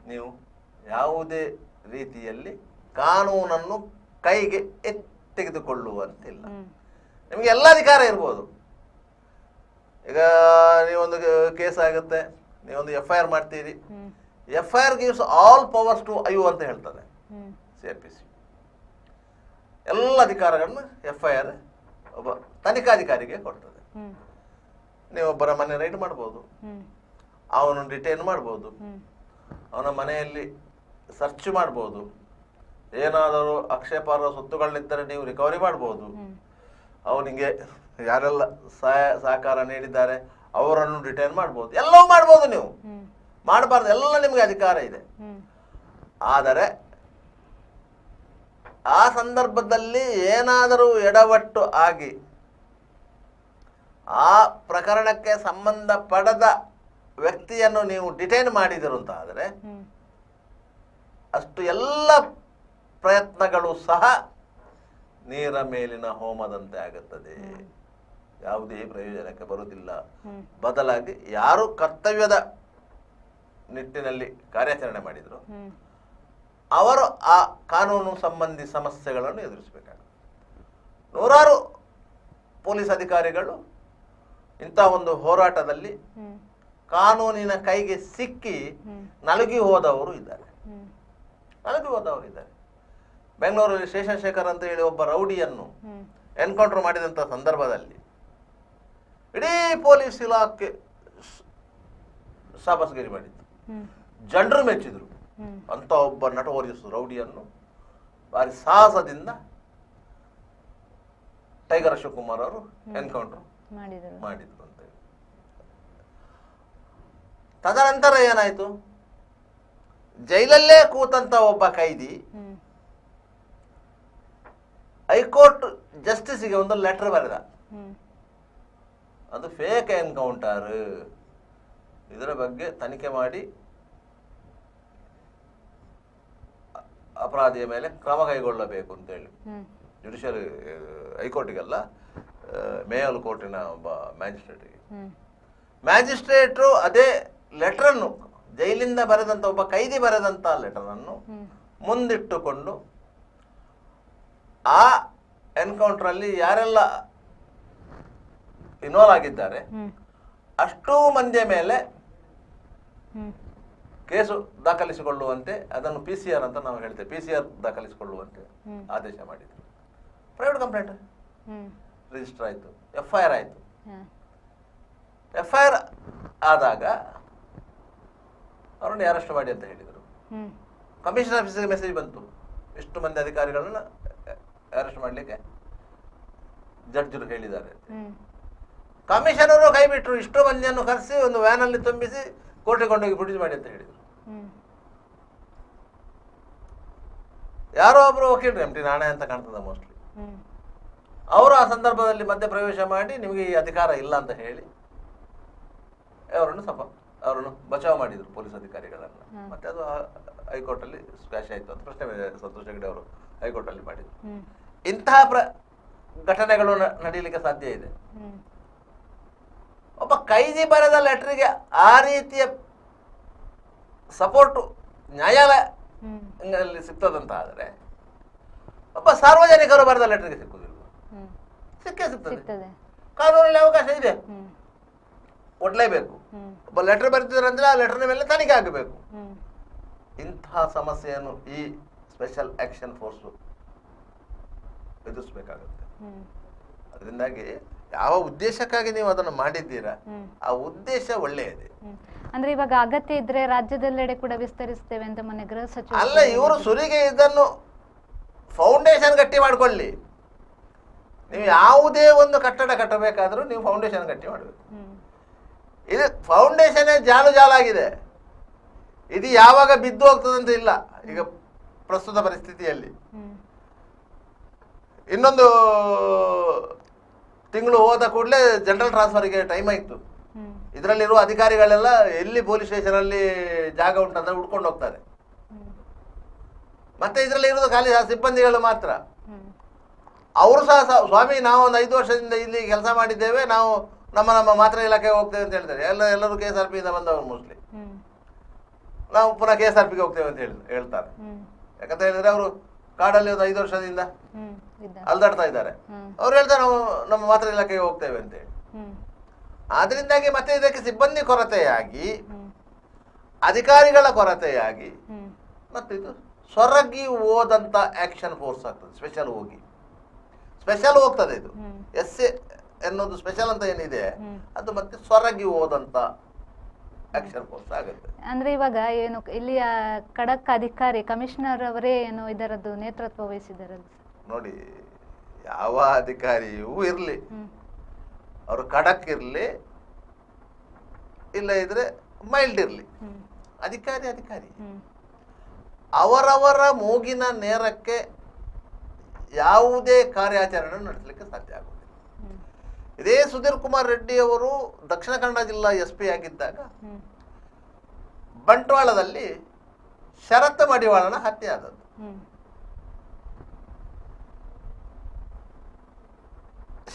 ನೀವು ಯಾವುದೇ ರೀತಿಯಲ್ಲಿ ಕಾನೂನನ್ನು ಕೈಗೆ ತೆಗೆದುಕೊಳ್ಳುವಂತಿಲ್ಲ. ನಿಮಗೆ ಎಲ್ಲ ಅಧಿಕಾರ ಇರ್ಬೋದು. ಈಗ ನೀವೊಂದು ಕೇಸ್ ಆಗುತ್ತೆ, ನೀವೊಂದು FIR ಮಾಡ್ತೀರಿ, FIR gives all powers to IO ಅಂತ ಹೇಳ್ತದೆ CRPC. ಎಲ್ಲ ಅಧಿಕಾರಗಳನ್ನು FIR ಒಬ್ಬ ತನಿಖಾಧಿಕಾರಿಗೆ ಕೊಡ್ತದೆ. ನೀವು ಒಬ್ಬರ ಮನೆ ರೈಡ್ ಮಾಡ್ಬೋದು, ಅವನನ್ನು ಡಿಟೈನ್ ಮಾಡ್ಬೋದು, ಅವನ ಮನೆಯಲ್ಲಿ ಸರ್ಚ್ ಮಾಡ್ಬೋದು, ಏನಾದರೂ ಆಕ್ಷೇಪಾರ್ಹ ಸೊತ್ತುಗಳನ್ನಿದ್ದರೆ ನೀವು ರಿಕವರಿ ಮಾಡ್ಬೋದು, ಅವನಿಗೆ ಯಾರೆಲ್ಲ ಸಹಕಾರ ನೀಡಿದ್ದಾರೆ ಅವರನ್ನು ಡಿಟೈನ್ ಮಾಡ್ಬೋದು, ಎಲ್ಲವೂ ಮಾಡ್ಬೋದು. ನೀವು ಮಾಡಬಾರ್ದು, ಎಲ್ಲ ನಿಮಗೆ ಅಧಿಕಾರ ಇದೆ. ಆದರೆ ಆ ಸಂದರ್ಭದಲ್ಲಿ ಏನಾದರೂ ಎಡವಟ್ಟು ಆಗಿ ಆ ಪ್ರಕರಣಕ್ಕೆ ಸಂಬಂಧಪಡದ ವ್ಯಕ್ತಿಯನ್ನು ನೀವು ಡಿಟೈನ್ ಮಾಡಿದಿರು ಅಂತ ಆದರೆ ಅಷ್ಟು ಎಲ್ಲ ಪ್ರಯತ್ನಗಳು ಸಹ ನೀರ ಮೇಲಿನ ಹೋಮದಂತೆ ಆಗುತ್ತದೆ, ಯಾವುದೇ ಪ್ರಯೋಜನಕ್ಕೆ ಬರುವುದಿಲ್ಲ. ಬದಲಾಗಿ ಯಾರು ಕರ್ತವ್ಯದ ನಿಟ್ಟಿನಲ್ಲಿ ಕಾರ್ಯಾಚರಣೆ ಮಾಡಿದ್ರು ಅವರು ಆ ಕಾನೂನು ಸಂಬಂಧಿ ಸಮಸ್ಯೆಗಳನ್ನು ಎದುರಿಸಬೇಕಾಗುತ್ತೆ. ನೂರಾರು ಪೊಲೀಸ್ ಅಧಿಕಾರಿಗಳು ಇಂಥ ಒಂದು ಹೋರಾಟದಲ್ಲಿ ಕಾನೂನಿನ ಕೈಗೆ ಸಿಕ್ಕಿ ನಲುಗಿ ಹೋದವರು ಇದ್ದಾರೆ. ಬೆಂಗಳೂರಲ್ಲಿ ಶೇಷಶೇಖರ್ ಅಂತ ಹೇಳಿ ಒಬ್ಬ ರೌಡಿಯನ್ನು ಎನ್ಕೌಂಟರ್ ಮಾಡಿದಂಥ ಸಂದರ್ಭದಲ್ಲಿ ಇಡೀ ಪೊಲೀಸ್ ಇಲಾಖೆ ಶಾಬಾಸ್ಗಿರಿ ಮಾಡಿತ್ತು, ಜನರು ಮೆಚ್ಚಿದ್ರು. ಅಂತ ಒಬ್ಬ ನಟೋರಿಯಸ್ ರೌಡಿಯನ್ನು ಭಾರಿ ಸಾಹಸದಿಂದ ಟೈಗರ್ ಅಶೋಕ್ ಅವರು ಎನ್ಕೌಂಟರ್ ಮಾಡಿದ್ರು ಅಂತ. ತದನಂತರ ಏನಾಯ್ತು, ಜೈಲಲ್ಲೇ ಕೂತಂತ ಒಬ್ಬ ಕೈದಿ ಹೈಕೋರ್ಟ್ ಜಸ್ಟಿಸ್ಗೆ ಒಂದು ಲೆಟರ್ ಬರೆದ, ಅದು ಫೇಕ್ ಎನ್ಕೌಂಟರ್, ಇದರ ಬಗ್ಗೆ ತನಿಖೆ ಮಾಡಿ ಅಪರಾಧಿಯ ಮೇಲೆ ಕ್ರಮ ಕೈಗೊಳ್ಳಬೇಕು ಅಂತೇಳಿ. ಜುಡಿಷಿಯರಿ ಹೈಕೋರ್ಟಿಗೆಲ್ಲ ಮೇಯಲ್ ಕೋರ್ಟಿನ ಒಬ್ಬ ಮ್ಯಾಜಿಸ್ಟ್ರೇಟ್ರು ಅದೇ ಲೆಟರನ್ನು, ಜೈಲಿಂದ ಬರೆದಂತ ಒಬ್ಬ ಕೈದಿ ಬರೆದಂತ ಲೆಟರನ್ನು ಮುಂದಿಟ್ಟುಕೊಂಡು ಆ ಎನ್ಕೌಂಟರ್ ಅಲ್ಲಿ ಯಾರೆಲ್ಲ ಇನ್ವಾಲ್ವ್ ಆಗಿದ್ದಾರೆ ಅಷ್ಟೂ ಮಂದಿಯ ಮೇಲೆ ಕೇಸು ದಾಖಲಿಸಿಕೊಳ್ಳುವಂತೆ, ಅದನ್ನು PCR ಅಂತ ನಾವು ಹೇಳ್ತೇವೆ, PCR ದಾಖಲಿಸಿಕೊಳ್ಳುವಂತೆ ಆದೇಶ ಮಾಡಿದ್ರು. ಪ್ರೈವೇಟ್ ಕಂಪ್ಲೇಂಟ್ ರಿಜಿಸ್ಟರ್ ಆಯ್ತು, FIR ಆಯ್ತು. FIR ಆದಾಗ ಅವರನ್ನು ಅರೆಸ್ಟ್ ಮಾಡಿ ಅಂತ ಹೇಳಿದರು. ಕಮಿಷನರ್ ಆಫೀಸಿಗೆ ಮೆಸೇಜ್ ಬಂತು, ಇಷ್ಟು ಮಂದಿ ಅಧಿಕಾರಿಗಳನ್ನ ಅರೆಸ್ಟ್ ಮಾಡಲಿಕ್ಕೆ ಜಡ್ಜರು ಹೇಳಿದ್ದಾರೆ. ಕಮಿಷನರು ಕೈ ಬಿಟ್ಟರು, ಇಷ್ಟು ಮಂದಿಯನ್ನು ಕರೆಸಿ ಒಂದು ವ್ಯಾನಲ್ಲಿ ತುಂಬಿಸಿ ಕೋರ್ಟಿಗೆ ಕೊಂಡೋಗಿ ಪ್ರೊಡ್ಯೂಸ್ ಮಾಡಿ ಅಂತ ಹೇಳಿದರು. ಯಾರೋ ಒಬ್ರು ವಕೀಲರು, MT ನಾಣೆ ಅಂತ ಕಾಣ್ತದೆ ಮೋಸ್ಟ್ಲಿ, ಅವರು ಆ ಸಂದರ್ಭದಲ್ಲಿ ಮಧ್ಯ ಪ್ರವೇಶ ಮಾಡಿ ನಿಮಗೆ ಈ ಅಧಿಕಾರ ಇಲ್ಲ ಅಂತ ಹೇಳಿ ಅವರನ್ನು ಬಚಾವ್ ಮಾಡಿದ್ರು ಪೊಲೀಸ್ ಅಧಿಕಾರಿಗಳನ್ನ. ಮತ್ತೆ ಅದು ಹೈಕೋರ್ಟ್ ಅಲ್ಲಿ ಸ್ಕ್ವಾಶ್ ಆಯ್ತು ಅಂತ ಪ್ರಶ್ನೆ ಸಂತೋಷ್ ಹೆಗ್ಡೆ ಅವರು ಹೈಕೋರ್ಟ್ ಅಲ್ಲಿ ಮಾಡಿದ್ರು. ಇಂತಹ ಘಟನೆಗಳು ನಡೀಲಿಕ್ಕೆ ಸಾಧ್ಯ ಇದೆ. ಒಬ್ಬ ಕೈದಿ ಬರೆದ ಲೆಟರ್ಗೆ ಆ ರೀತಿಯ ಸಪೋರ್ಟ್ ನ್ಯಾಯಾಲಯದಲ್ಲಿ ಸಿಗ್ತದಂತ ಆದರೆ ಒಬ್ಬ ಸಾರ್ವಜನಿಕರು ಬರೆದ ಲೆಟರ್ಗೆ ಸಿಕ್ಕುದಿಲ್ಲ, ಸಿಕ್ಕೇ ಸಿಗ್ತದೆ. ಕಾನೂನಲ್ಲಿ ಅವಕಾಶ ಇದೆ, ಕೊಡ್ಲೇಬೇಕು. ಒಬ್ಬ ಲೆಟರ್ ಬರೆದಿದ್ರೆ ಅಂದ್ರೆ ಆ ಲೆಟರ್ನ ಮೇಲೆ ತನಿಖೆ ಆಗಬೇಕು. ಇಂತಹ ಸಮಸ್ಯೆಯನ್ನು ಈ ಸ್ಪೆಷಲ್ ಆಕ್ಷನ್ ಫೋರ್ಸ್ ಎದುರಿಸಬೇಕಾಗುತ್ತೆ. ಅದರಿಂದಾಗಿ ಯಾವ ಉದ್ದೇಶಕ್ಕಾಗಿ ನೀವು ಅದನ್ನು ಮಾಡಿದ್ದೀರಾ ಆ ಉದ್ದೇಶ ಒಳ್ಳೆಯದೇ. ಅಂದ್ರೆ ಇವಾಗ ಅಗತ್ಯ ಇದ್ರೆ ರಾಜ್ಯದೆಲ್ಲೆಡೆ ಕೂಡ ವಿಸ್ತರಿಸ್ತೇವೆ ಅಂತ ಮೊನ್ನೆ ಗೃಹ ಸಚಿವ ಅಲ್ಲ, ಇವರು ಸುರಿಗೆ ಇದನ್ನು ಫೌಂಡೇಶನ್ ಗಟ್ಟಿ ಮಾಡ್ಕೊಳ್ಳಿ. ನೀವು ಯಾವುದೇ ಒಂದು ಕಟ್ಟಡ ಕಟ್ಟಬೇಕಾದ್ರೂ ನೀವು ಫೌಂಡೇಶನ್ ಗಟ್ಟಿ ಮಾಡಬೇಕು. ಇದು ಫೌಂಡೇಶನ್ ಜಾಲಾಗಿದೆ, ಇದು ಯಾವಾಗ ಬಿದ್ದು ಹೋಗ್ತದಂತ ಇಲ್ಲ. ಈಗ ಪ್ರಸ್ತುತ ಪರಿಸ್ಥಿತಿಯಲ್ಲಿ ಇನ್ನೊಂದು ತಿಂಗಳು ಹೋದ ಕೂಡಲೇ ಜನರಲ್ ಟ್ರಾನ್ಸ್ಫರ್ಗೆ ಟೈಮ್ ಆಯ್ತು. ಇದರಲ್ಲಿರುವ ಅಧಿಕಾರಿಗಳೆಲ್ಲ ಎಲ್ಲಿ ಪೊಲೀಸ್ ಸ್ಟೇಷನ್ ಅಲ್ಲಿ ಜಾಗ ಉಂಟಂತ ಹುಡ್ಕೊಂಡು ಹೋಗ್ತಾರೆ. ಮತ್ತೆ ಇದರಲ್ಲಿ ಇರೋದು ಖಾಲಿ ಸಿಬ್ಬಂದಿಗಳು ಮಾತ್ರ. ಅವರು ಸಹ ಸ್ವಾಮಿ ನಾವು ಒಂದು 5 ವರ್ಷದಿಂದ ಇಲ್ಲಿ ಕೆಲಸ ಮಾಡಿದ್ದೇವೆ, ನಾವು ನಮ್ಮ ಮಾತ್ರ ಇಲಾಖೆಗೆ ಹೋಗ್ತೇವೆ ಅಂತ ಹೇಳ್ತಾರೆ. ಎಲ್ಲರೂ KSRP ಇಂದ ಬಂದವರು ಮೋಸ್ಟ್ಲಿ. ನಾವು ಪುನಃ KSRPಗೆ ಹೋಗ್ತೇವೆ ಅಂತ ಹೇಳ್ತಾರೆ. ಯಾಕಂತ ಹೇಳಿದ್ರೆ ಅವರು ಕಾಡಲ್ಲಿ ಒಂದು 5 ವರ್ಷದಿಂದ ಅಲ್ದಾಡ್ತಾ ಇದ್ದಾರೆ. ಅವ್ರು ಹೇಳ್ತಾರೆ ನಾವು ನಮ್ಮ ಮಾತ್ರ ಇಲಾಖೆಗೆ ಹೋಗ್ತೇವೆ ಅಂತ ಹೇಳಿ. ಆದ್ರಿಂದಾಗಿ ಮತ್ತೆ ಇದಕ್ಕೆ ಸಿಬ್ಬಂದಿ ಕೊರತೆಯಾಗಿ, ಅಧಿಕಾರಿಗಳ ಕೊರತೆಯಾಗಿ ಮತ್ತೆ ಇದು ಸೊರಗಿ ಹೋದಂತ ಆಕ್ಷನ್ ಫೋರ್ಸ್ ಆಗ್ತದೆ. ಸ್ಪೆಷಲ್ ಹೋಗಿ ಸ್ಪೆಷಲ್ ಹೋಗ್ತದೆ ಇದು. ಎಸ್ ಎ ಎನ್ನುವುದು ಸ್ಪೆಷಲ್ ಅಂತ ಏನಿದೆ ಅದು ಮತ್ತೆ ಸೊರಗಿ ಹೋದಂತ ಆಕ್ಷನ್ ಫೋರ್ಸ್ ಆಗುತ್ತೆ. ಅಂದ್ರೆ ಇವಾಗ ಏನು ಇಲ್ಲಿಯ ಖಡಕ್ ಅಧಿಕಾರಿ ಕಮಿಷನರ್ ಅವರೇ ಏನು ಇದರದ್ದು ನೇತೃತ್ವ ವಹಿಸಿದಾರಲ್ಲ ನೋಡಿ, ಯಾವ ಅಧಿಕಾರಿಯೂ ಇರ್ಲಿ, ಅವರು ಖಡಕ್ ಇರ್ಲಿ ಇಲ್ಲ ಇದ್ರೆ ಮೈಲ್ಡ್ ಇರ್ಲಿ, ಅಧಿಕಾರಿ ಅಧಿಕಾರಿ. ಅವರವರ ಮೂಗಿನ ನೇರಕ್ಕೆ ಯಾವುದೇ ಕಾರ್ಯಾಚರಣೆ ನಡೆಸಲಿಕ್ಕೆ ಸಾಧ್ಯ ಆಗುವುದಿಲ್ಲ. ಇದೇ ಸುಧೀರ್ ಕುಮಾರ್ ರೆಡ್ಡಿ ಅವರು ದಕ್ಷಿಣ ಕನ್ನಡ ಜಿಲ್ಲಾ SP ಆಗಿದ್ದಾಗ ಬಂಟ್ವಾಳದಲ್ಲಿ ಶರತ್ ಮಡಿವಾಳನ ಹತ್ಯೆ ಆದದ್ದು.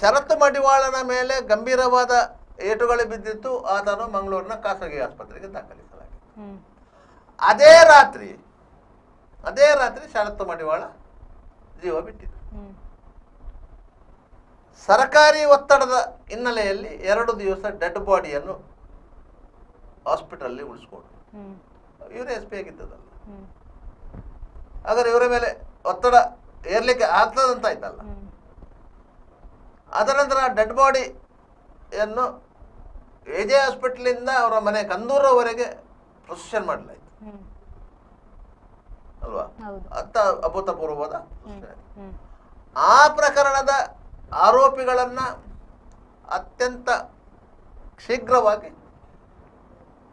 ಶರತ್ ಮಡಿವಾಳನ ಮೇಲೆ ಗಂಭೀರವಾದ ಏಟುಗಳು ಬಿದ್ದಿತ್ತು. ಆತನು ಮಂಗಳೂರಿನ ಖಾಸಗಿ ಆಸ್ಪತ್ರೆಗೆ ದಾಖಲಿಸಲಾಗಿದೆ. ಅದೇ ರಾತ್ರಿ ಶರತ್ ಮಡಿವಾಳ ಜೀವ ಬಿಟ್ಟಿದ್ದು. ಸರ್ಕಾರಿ ಒತ್ತಡದ ಹಿನ್ನೆಲೆಯಲ್ಲಿ 2 ದಿವಸ ಡೆಡ್ ಬಾಡಿಯನ್ನು ಹಾಸ್ಪಿಟಲ್ ಉಳಿಸ್ಕೊಂಡು ಇವರೇ SP ಆಗಿದ್ದದಲ್ಲ. ಹಾಗಾದ್ರೆ ಇವರ ಮೇಲೆ ಒತ್ತಡ ಏರ್ಲಿಕ್ಕೆ ಆಗ್ತದಂತ ಆಯ್ತಲ್ಲ. ಅದರ ನಂತರ ಡೆಡ್ ಬಾಡಿಯನ್ನು AJ ಹಾಸ್ಪಿಟಲಿಂದ ಅವರ ಮನೆ ಕಂದೂರವರೆಗೆ ಪ್ರೊಸೆಷನ್ ಮಾಡಲಾಯಿತು ಅಲ್ವಾ? ಅಂತ ಅಭೂತಪೂರ್ವವಾದ. ಆ ಪ್ರಕರಣದ ಆರೋಪಿಗಳನ್ನ ಅತ್ಯಂತ ಶೀಘ್ರವಾಗಿ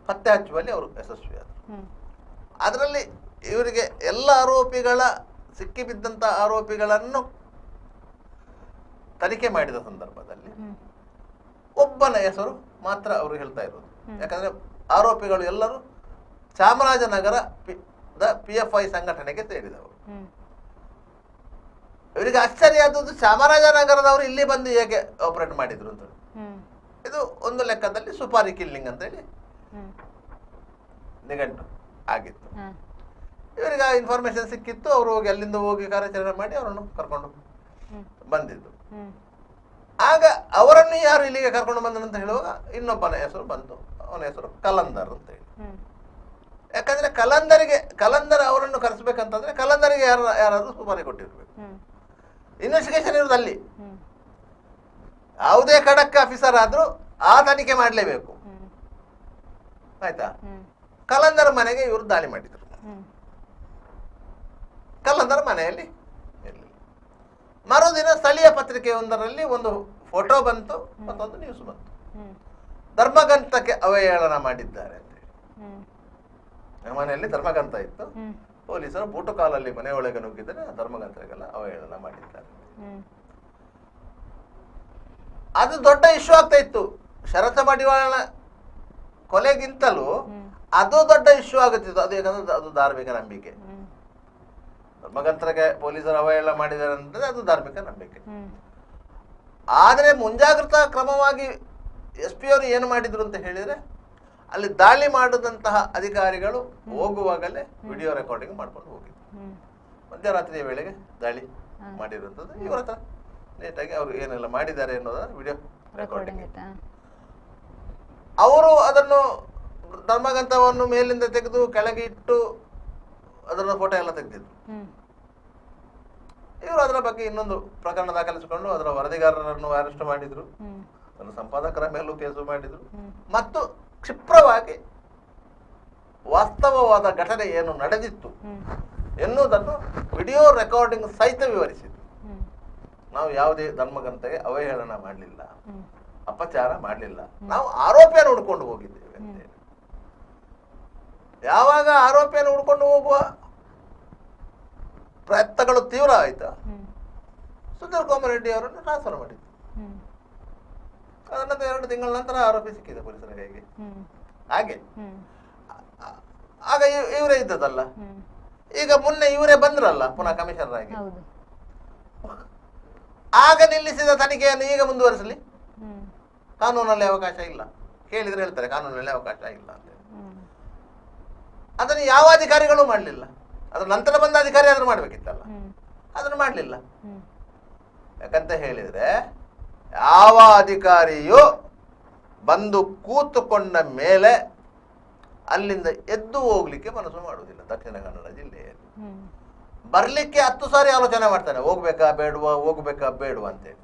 ಪತ್ತೆ ಹಚ್ಚುವಲ್ಲಿ ಅವರು ಯಶಸ್ವಿಯಾದರು. ಅದರಲ್ಲಿ ಇವರಿಗೆ ಎಲ್ಲ ಸಿಕ್ಕಿಬಿದ್ದಂಥ ಆರೋಪಿಗಳನ್ನು ತನಿಖೆ ಮಾಡಿದ ಸಂದರ್ಭದಲ್ಲಿ ಒಬ್ಬನ ಹೆಸರು ಮಾತ್ರ ಅವರು ಹೇಳ್ತಾ ಇರೋದು. ಯಾಕಂದ್ರೆ ಆರೋಪಿಗಳು ಎಲ್ಲರೂ ಚಾಮರಾಜನಗರ PFI ಸಂಘಟನೆಗೆ ಸೇರಿದವರು. ಇವರಿಗೆ ಆಶ್ಚರ್ಯ ಆದದ್ದು ಚಾಮರಾಜನಗರದವರು ಇಲ್ಲಿ ಬಂದು ಹೇಗೆ ಆಪರೇಟ್ ಮಾಡಿದ್ರು ಅಂತ. ಇದು ಒಂದು ಲೆಕ್ಕದಲ್ಲಿ ಸುಪಾರಿ ಕಿಲ್ಲಿಂಗ್ ಅಂತ ಹೇಳಿ ನಿಘಂಟು ಆಗಿತ್ತು. ಇವರಿಗೆ ಆ ಇನ್ಫಾರ್ಮೇಶನ್ ಸಿಕ್ಕಿತ್ತು. ಅವರು ಹೋಗಿ ಅಲ್ಲಿಂದ ಹೋಗಿ ಕಾರ್ಯಾಚರಣೆ ಮಾಡಿ ಅವರನ್ನು ಕರ್ಕೊಂಡು ಬಂದಿದ್ದು. ಆಗ ಅವರನ್ನು ಯಾರು ಇಲ್ಲಿಗೆ ಕರ್ಕೊಂಡು ಬಂದಂತ ಹೇಳುವಾಗ ಇನ್ನೊಬ್ಬನ ಹೆಸರು ಬಂತು. ಅವನ ಹೆಸರು ಕಲಂದರ್ ಅಂತ ಹೇಳಿ. ಯಾಕಂದ್ರೆ ಕಲಂದರ್ ಅವರನ್ನು ಕರೆಸ್ಬೇಕಂತಂದ್ರೆ ಕಲಂದರಿಗೆ ಯಾರಾದ್ರೂ ಸುಪಾರಿ ಕೊಟ್ಟಿರ್ಬೇಕು. ಇನ್ವೆಸ್ಟಿಗೇಷನ್ ಇರೋದು ಅಲ್ಲಿ. ಯಾವುದೇ ಖಡಕ್ ಆಫೀಸರ್ ಆದ್ರೂ ಆ ತನಿಖೆ ಮಾಡಲೇಬೇಕು. ಆಯ್ತಾ? ಕಲಂದರ್ ಮನೆಗೆ ಇವರು ದಾಳಿ ಮಾಡಿದ್ರು. ಕಲಂದರ್ ಮನೆಯಲ್ಲಿ ಇರಲಿಲ್ಲ. ಮರುದಿನ ಸ್ಥಳೀಯ ಪತ್ರಿಕೆಯೊಂದರಲ್ಲಿ ಒಂದು ಫೋಟೋ ಬಂತು, ಮತ್ತೊಂದು ನ್ಯೂಸ್ ಬಂತು. ಧರ್ಮಗ್ರಂಥಕ್ಕೆ ಅವಹೇಳನ ಮಾಡಿದ್ದಾರೆ ಅಂತ ಹೇಳಿ. ಮನೆಯಲ್ಲಿ ಧರ್ಮಗ್ರಂಥ ಇತ್ತು. ಪೊಲೀಸರು ಬೂಟು ಕಾಲಲ್ಲಿ ಮನೆಯೊಳಗೆ ನುಗ್ಗಿದರೆ ಧರ್ಮಗ್ರಂಥರಿಗೆಲ್ಲ ಅವಹೇಳನ ಮಾಡಿದ್ದಾರೆ. ಅದು ದೊಡ್ಡ ಇಶ್ಯೂ ಆಗ್ತಾ ಇತ್ತು. ಶರತ್ ಮಡಿವಾಳನ ಕೊಲೆಗಿಂತಲೂ ಅದು ದೊಡ್ಡ ಇಶ್ಯೂ ಆಗುತ್ತಿತ್ತು. ಅದು ಯಾಕಂದ್ರೆ ಅದು ಧಾರ್ಮಿಕ ನಂಬಿಕೆ. ಧರ್ಮಗ್ರಂಥರಿಗೆ ಪೊಲೀಸರು ಅವಹೇಳನ ಮಾಡಿದ್ದಾರೆ ಅಂದ್ರೆ ಅದು ಧಾರ್ಮಿಕ ನಂಬಿಕೆ. ಆದರೆ ಮುಂಜಾಗ್ರತಾ ಕ್ರಮವಾಗಿ SP ಅವರು ಏನು ಮಾಡಿದ್ರು ಅಂತ ಹೇಳಿದ್ರೆ, ಅಲ್ಲಿ ದಾಳಿ ಮಾಡಿದಂತಹ ಅಧಿಕಾರಿಗಳು ಹೋಗುವಾಗಲೇ ವಿಡಿಯೋ ರೆಕಾರ್ಡಿಂಗ್ ಮಾಡ್ಕೊಂಡು ಹೋಗಿದ್ರು. ಮಧ್ಯರಾತ್ರಿಯ ವೇಳೆಗೆ ದಾಳಿ ಮಾಡಿರುವಂಥದ್ದು. ಇವರ ಹತ್ರ ನೀಟಾಗಿ ಅವರು ಏನೆಲ್ಲ ಮಾಡಿದ್ದಾರೆ ಅನ್ನೋದರ ವಿಡಿಯೋ ರೆಕಾರ್ಡಿಂಗ್. ಅವರು ಅದನ್ನು ಧರ್ಮಗ್ರಂಥವನ್ನು ಮೇಲಿಂದ ತೆಗೆದು ಕೆಳಗೆ ಇಟ್ಟು ಅದರ ಫೋಟೋ ಎಲ್ಲ ತೆಗೆದಿದ್ರು. ಇವರು ಅದರ ಬಗ್ಗೆ ಇನ್ನೊಂದು ಪ್ರಕರಣ ದಾಖಲಿಸಿಕೊಂಡು ಅದರ ವರದಿಗಾರರನ್ನು ಅರೆಸ್ಟ್ ಮಾಡಿದ್ರು. ಅದರ ಸಂಪಾದಕರ ಮೇಲೂ ಕೇಸು ಮಾಡಿದ್ರು. ಮತ್ತು ಕ್ಷಿಪ್ರವಾಗಿ ವಾಸ್ತವವಾದ ಘಟನೆ ಏನು ನಡೆದಿತ್ತು ಎನ್ನುವುದನ್ನು ವಿಡಿಯೋ ರೆಕಾರ್ಡಿಂಗ್ ಸಹಿತ ವಿವರಿಸಿದ್ರು. ನಾವು ಯಾವುದೇ ಧರ್ಮಗ್ರಂಥಕ್ಕೆ ಅವಹೇಳನ ಮಾಡಲಿಲ್ಲ, ಅಪಚಾರ ಮಾಡಲಿಲ್ಲ, ನಾವು ಆರೋಪಿಯನ್ನು ಹುಡ್ಕೊಂಡು ಹೋಗಿದ್ದೇವೆ ಅಂತ ಹೇಳಿ. ಯಾವಾಗ ಆರೋಪಿಯನ್ನು ಹುಡ್ಕೊಂಡು ಹೋಗುವ ಪ್ರಯತ್ನಗಳು ತೀವ್ರ ಆಯ್ತಾ, ಸುಧೀರ್ ಕುಮಾರ್ ರೆಡ್ಡಿ ಅವರನ್ನು ಟ್ರಾನ್ಸ್ಫರ್ ಮಾಡಿದ್ರು. ಅದರ ನಂತರ 2 ತಿಂಗಳ ನಂತರ ಆರೋಪಿ ಸಿಕ್ಕಿದೆ ಪೊಲೀಸರ ಕೈಗೆ. ಹಾಗೆ ಆಗ ಇವರೇ ಇದ್ದದಲ್ಲ. ಈಗ ಮೊನ್ನೆ ಇವರೇ ಬಂದ್ರಲ್ಲ ಪುನಃ ಕಮಿಷನರ್ ಆಗಿ. ಆಗ ನಿಲ್ಲಿಸಿದ ತನಿಖೆಯನ್ನು ಈಗ ಮುಂದುವರಿಸಲಿ. ಕಾನೂನಲ್ಲಿ ಅವಕಾಶ ಇಲ್ಲ. ಕೇಳಿದ್ರೆ ಹೇಳ್ತಾರೆ ಕಾನೂನಲ್ಲಿ ಅವಕಾಶ ಇಲ್ಲ ಅಂತ. ಅದನ್ನು ಯಾವ ಅಧಿಕಾರಿಗಳು ಮಾಡಲಿಲ್ಲ. ಅದ್ರ ನಂತರ ಬಂದ ಅಧಿಕಾರಿ ಅದನ್ನು ಮಾಡ್ಬೇಕಿತ್ತಲ್ಲ, ಅದನ್ನು ಮಾಡಲಿಲ್ಲ. ಯಾಕಂತ ಹೇಳಿದ್ರೆ ಯಾವ ಅಧಿಕಾರಿಯು ಬಂದು ಕೂತುಕೊಂಡ ಮೇಲೆ ಅಲ್ಲಿಂದ ಎದ್ದು ಹೋಗ್ಲಿಕ್ಕೆ ಮನಸ್ಸು ಮಾಡುವುದಿಲ್ಲ ದಕ್ಷಿಣ ಕನ್ನಡ ಜಿಲ್ಲೆಯಲ್ಲಿ. ಬರ್ಲಿಕ್ಕೆ 10 ಸಾರಿ ಆಲೋಚನೆ ಮಾಡ್ತಾನೆ, ಹೋಗ್ಬೇಕಾ ಬೇಡವಾ ಅಂತೇಳಿ.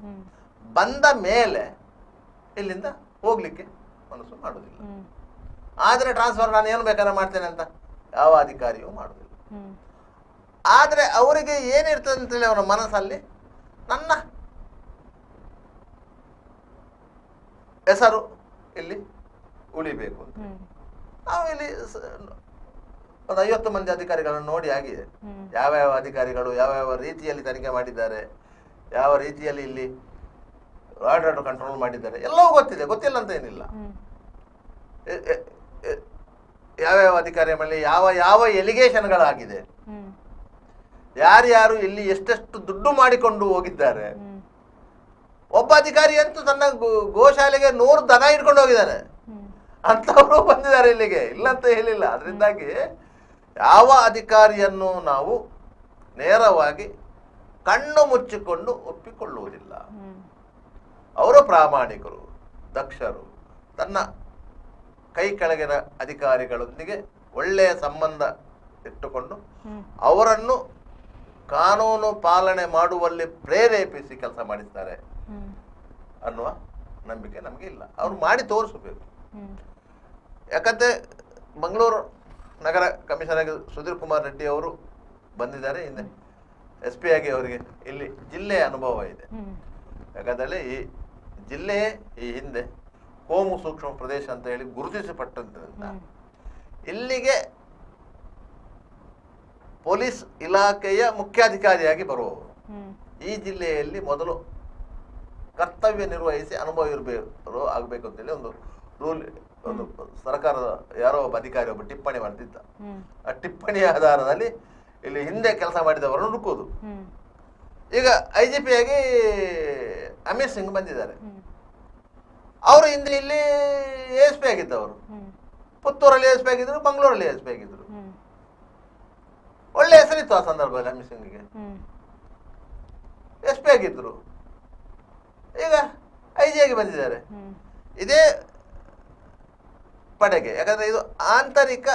ಬಂದ ಮೇಲೆ ಇಲ್ಲಿಂದ ಹೋಗ್ಲಿಕ್ಕೆ ಮನಸ್ಸು ಮಾಡುದಿಲ್ಲ. ಆದ್ರೆ ಟ್ರಾನ್ಸ್ಫರ್ ನಾನು ಏನು ಬೇಕಾದ್ರೆ ಮಾಡ್ತೇನೆ ಅಂತ ಯಾವ ಅಧಿಕಾರಿಯೂ ಮಾಡುದಿಲ್ಲ. ಆದ್ರೆ ಅವರಿಗೆ ಏನಿರ್ತದೆ ಅಂತೇಳಿ ಅವರ ಮನಸ್ಸಲ್ಲಿ ನನ್ನ ಹೆಸರು ಇಲ್ಲಿ ಉಳಿಬೇಕು ಅಂತ. ನಾವು ಇಲ್ಲಿ ಒಂದು 50 ಮಂದಿ ಅಧಿಕಾರಿಗಳನ್ನು ನೋಡಿ ಆಗಿದೆ, ಯಾವ್ಯಾವ ಅಧಿಕಾರಿಗಳು ಯಾವ್ಯಾವ ರೀತಿಯಲ್ಲಿ ತನಿಖೆ ಮಾಡಿದ್ದಾರೆ, ಯಾವ ರೀತಿಯಲ್ಲಿ ಇಲ್ಲಿ ಆರ್ಡರ್ ಕಂಟ್ರೋಲ್ ಮಾಡಿದ್ದಾರೆ, ಎಲ್ಲವೂ ಗೊತ್ತಿದೆ, ಗೊತ್ತಿಲ್ಲ ಅಂತ ಏನಿಲ್ಲ. ಯಾವ್ಯಾವ ಅಧಿಕಾರಿ ಮೇಲೆ ಯಾವ ಯಾವ ಎಲಿಗೇಷನ್ಗಳಾಗಿದೆ, ಯಾರ್ಯಾರು ಇಲ್ಲಿ ಎಷ್ಟೆಷ್ಟು ದುಡ್ಡು ಮಾಡಿಕೊಂಡು ಹೋಗಿದ್ದಾರೆ. ಒಬ್ಬ ಅಧಿಕಾರಿ ಅಂತೂ ತನ್ನ ಗೋಶಾಲೆಗೆ 100 ದನ ಇಟ್ಕೊಂಡು ಹೋಗಿದ್ದಾನೆ, ಅಂತವರು ಬಂದಿದ್ದಾರೆ ಇಲ್ಲಿಗೆ, ಇಲ್ಲ ಅಂತ ಹೇಳಿಲ್ಲ. ಅದರಿಂದಾಗಿ ಯಾವ ಅಧಿಕಾರಿಯನ್ನು ನಾವು ನೇರವಾಗಿ ಕಣ್ಣು ಮುಚ್ಚಿಕೊಂಡು ಒಪ್ಪಿಕೊಳ್ಳುವುದಿಲ್ಲ. ಅವರು ಪ್ರಾಮಾಣಿಕರು, ದಕ್ಷರು, ತನ್ನ ಕೈ ಕೆಳಗಿನ ಅಧಿಕಾರಿಗಳೊಂದಿಗೆ ಒಳ್ಳೆಯ ಸಂಬಂಧ ಇಟ್ಟುಕೊಂಡು ಅವರನ್ನು ಕಾನೂನು ಪಾಲನೆ ಮಾಡುವಲ್ಲಿ ಪ್ರೇರೇಪಿಸಿ ಕೆಲಸ ಮಾಡಿಸ್ತಾರೆ ಅನ್ನುವ ನಂಬಿಕೆ ನಮಗೆ ಇಲ್ಲ. ಅವರು ಮಾಡಿ ತೋರಿಸಬೇಕು. ಯಾಕಂದ್ರೆ ಮಂಗಳೂರು ನಗರ ಕಮಿಷನರ್ ಸುಧೀರ್ ಕುಮಾರ್ ರೆಡ್ಡಿ ಅವರು ಬಂದಿದ್ದಾರೆ, ಹಿಂದೆ SP ಆಗಿ ಅವರಿಗೆ ಇಲ್ಲಿ ಜಿಲ್ಲೆಯ ಅನುಭವ ಇದೆ. ಯಾಕಂದ್ರೆ ಈ ಜಿಲ್ಲೆಯೇ ಈ ಹಿಂದೆ ಕೋಮು ಸೂಕ್ಷ್ಮ ಪ್ರದೇಶ ಅಂತ ಹೇಳಿ ಗುರುತಿಸಲ್ಪಟ್ಟಂತ ಇಲ್ಲಿಗೆ ಪೊಲೀಸ್ ಇಲಾಖೆಯ ಮುಖ್ಯಾಧಿಕಾರಿಯಾಗಿ ಬರುವವರು ಈ ಜಿಲ್ಲೆಯಲ್ಲಿ ಮೊದಲು ಕರ್ತವ್ಯ ನಿರ್ವಹಿಸಿ ಅನುಭವ ಇರಬೇಕು ಆಗಬೇಕು ಅಂತೇಳಿ ಒಂದು ರೂಲ್, ಒಂದು ಸರ್ಕಾರದ ಯಾರೋ ಒಬ್ಬ ಅಧಿಕಾರಿ ಒಬ್ಬ ಟಿಪ್ಪಣಿ ಮಾಡ್ತಿದ್ದ. ಆ ಟಿಪ್ಪಣಿಯ ಆಧಾರದಲ್ಲಿ ಇಲ್ಲಿ ಹಿಂದೆ ಕೆಲಸ ಮಾಡಿದವರನ್ನು ಹುಡುಕುವುದು. ಈಗ IGP ಆಗಿ ಅಮಿತ್ ಸಿಂಗ್ ಬಂದಿದ್ದಾರೆ. ಅವರು ಹಿಂದೆ ಇಲ್ಲಿ ASP ಆಗಿದ್ದವರು, ಪುತ್ತೂರಲ್ಲಿ ASP ಆಗಿದ್ರು, ಮಂಗಳೂರಲ್ಲಿ ASP ಆಗಿದ್ರು. ಒಳ್ಳೆ ಹೆಸರಿತ್ತು ಆ ಸಂದರ್ಭದಲ್ಲಿ ಅಮಿತ್ ಸಿಂಗ್ಗೆ. SP ಆಗಿದ್ರು, ಈಗ IG ಆಗಿ ಬಂದಿದ್ದಾರೆ ಇದೇ ಪಡೆಗೆ. ಯಾಕಂದ್ರೆ ಇದು ಆಂತರಿಕ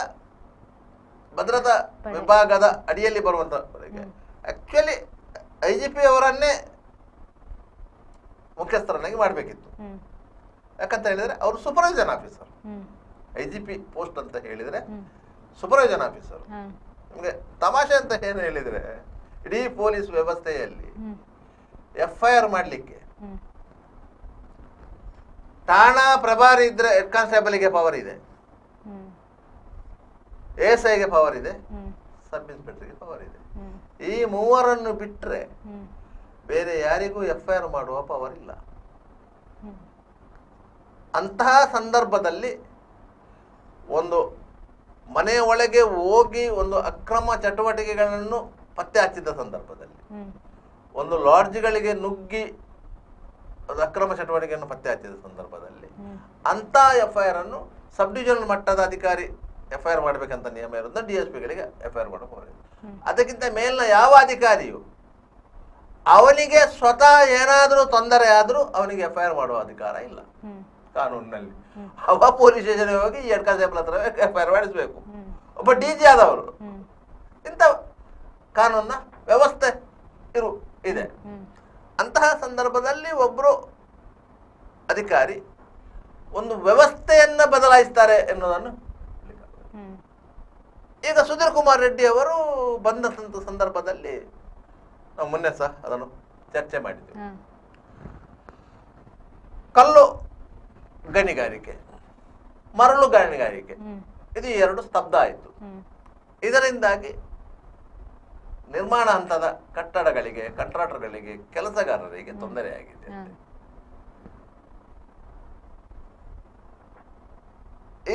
ಭದ್ರತಾ ವಿಭಾಗದ ಅಡಿಯಲ್ಲಿ ಬರುವಂತ ಪಡೆಗೆ. ಆಕ್ಚುಲಿ IGP ಅವರನ್ನೇ ಮುಖ್ಯಸ್ಥರನ್ನಾಗಿ ಮಾಡಬೇಕಿತ್ತು. ಯಾಕಂತ ಹೇಳಿದ್ರೆ ಅವರು ಸೂಪರ್ವೈಸನ್ ಆಫೀಸರ್. IGP ಪೋಸ್ಟ್ ಅಂತ ಹೇಳಿದ್ರೆ ಸೂಪರ್ವೈಸನ್ ಆಫೀಸರ್. ನಿಮಗೆ ತಮಾಷೆ ಅಂತ ಏನು ಹೇಳಿದ್ರೆ, ಇಡೀ ಪೊಲೀಸ್ ವ್ಯವಸ್ಥೆಯಲ್ಲಿ FIR ಮಾಡಲಿಕ್ಕೆ ಠಾಣಾ ಪ್ರಭಾರಿ ಇದ್ರೆ ಹೆಡ್ ಕಾನ್ಸ್ಟೇಬಲ್ಗೆ ಪವರ್ ಇದೆ, ASIಗೆ ಪವರ್ ಇದೆ, ಸಬ್ ಇನ್ಸ್ಪೆಕ್ಟರ್ಗೆ ಪವರ್ ಇದೆ. ಈ ಮೂವರನ್ನು ಬಿಟ್ರೆ ಬೇರೆ ಯಾರಿಗೂ FIR ಮಾಡುವ ಪವರ್ ಇಲ್ಲ. ಅಂತಹ ಸಂದರ್ಭದಲ್ಲಿ ಒಂದು ಮನೆಯ ಒಳಗೆ ಹೋಗಿ ಒಂದು ಅಕ್ರಮ ಚಟುವಟಿಕೆಗಳನ್ನು ಪತ್ತೆ ಹಚ್ಚಿದ ಸಂದರ್ಭದಲ್ಲಿ, ಒಂದು ಲಾಡ್ಜ್ಗಳಿಗೆ ನುಗ್ಗಿ ಒಂದು ಅಕ್ರಮ ಚಟುವಟಿಕೆಯನ್ನು ಪತ್ತೆ ಹಚ್ಚಿದ ಸಂದರ್ಭದಲ್ಲಿ ಅಂತ FIR ಅನ್ನು ಸಬ್ ಡಿವಿಷನಲ್ ಮಟ್ಟದ ಅಧಿಕಾರಿ FIR ಮಾಡಬೇಕಂತ ನಿಯಮ ಇರೋದ್ರಿಂದ DSPಗಳಿಗೆ FIR ಮಾಡಬಹುದು. ಅದಕ್ಕಿಂತ ಮೇಲಿನ ಯಾವ ಅಧಿಕಾರಿಯು ಅವನಿಗೆ ಸ್ವತಃ ಏನಾದರೂ ತೊಂದರೆ ಆದರೂ ಅವನಿಗೆ FIR ಮಾಡುವ ಅಧಿಕಾರ ಇಲ್ಲ ಕಾನೂನಿನಲ್ಲಿ. ಅವ ಪೊಲೀಸ್ ಸ್ಟೇಷನ್ ಹೋಗಿ ಹೆಡ್ ಕಾನ್ಸ್ಟೇಬಲ್ ಹತ್ರ FIR ಮಾಡಿಸ್ಬೇಕು, ಒಬ್ಬ DG ಆದವರು. ಇಂಥ ಕಾನೂನಿನ ವ್ಯವಸ್ಥೆ ಇದೆ. ಅಂತಹ ಸಂದರ್ಭದಲ್ಲಿ ಒಬ್ಬರು ಅಧಿಕಾರಿ ಒಂದು ವ್ಯವಸ್ಥೆಯನ್ನ ಬದಲಾಯಿಸ್ತಾರೆ ಎನ್ನುವುದನ್ನು ಈಗ ಸುಧೀರ್ ಕುಮಾರ್ ರೆಡ್ಡಿ ಅವರು ಬಂದ ಸಂದರ್ಭದಲ್ಲಿ ನಾವು ಮೊನ್ನೆ ಸಹ ಅದನ್ನು ಚರ್ಚೆ ಮಾಡಿದ್ದೇವೆ. ಕಲ್ಲು ಗಣಿಗಾರಿಕೆ, ಮರಳು ಗಣಿಗಾರಿಕೆ, ಇದು 2 ಸ್ತಬ್ಧ ಆಯಿತು. ಇದರಿಂದಾಗಿ ನಿರ್ಮಾಣ ಹಂತದ ಕಟ್ಟಡಗಳಿಗೆ, ಕಾಂಟ್ರಾಕ್ಟರ್ಗಳಿಗೆ, ಕೆಲಸಗಾರರಿಗೆ ತೊಂದರೆಯಾಗಿದೆ.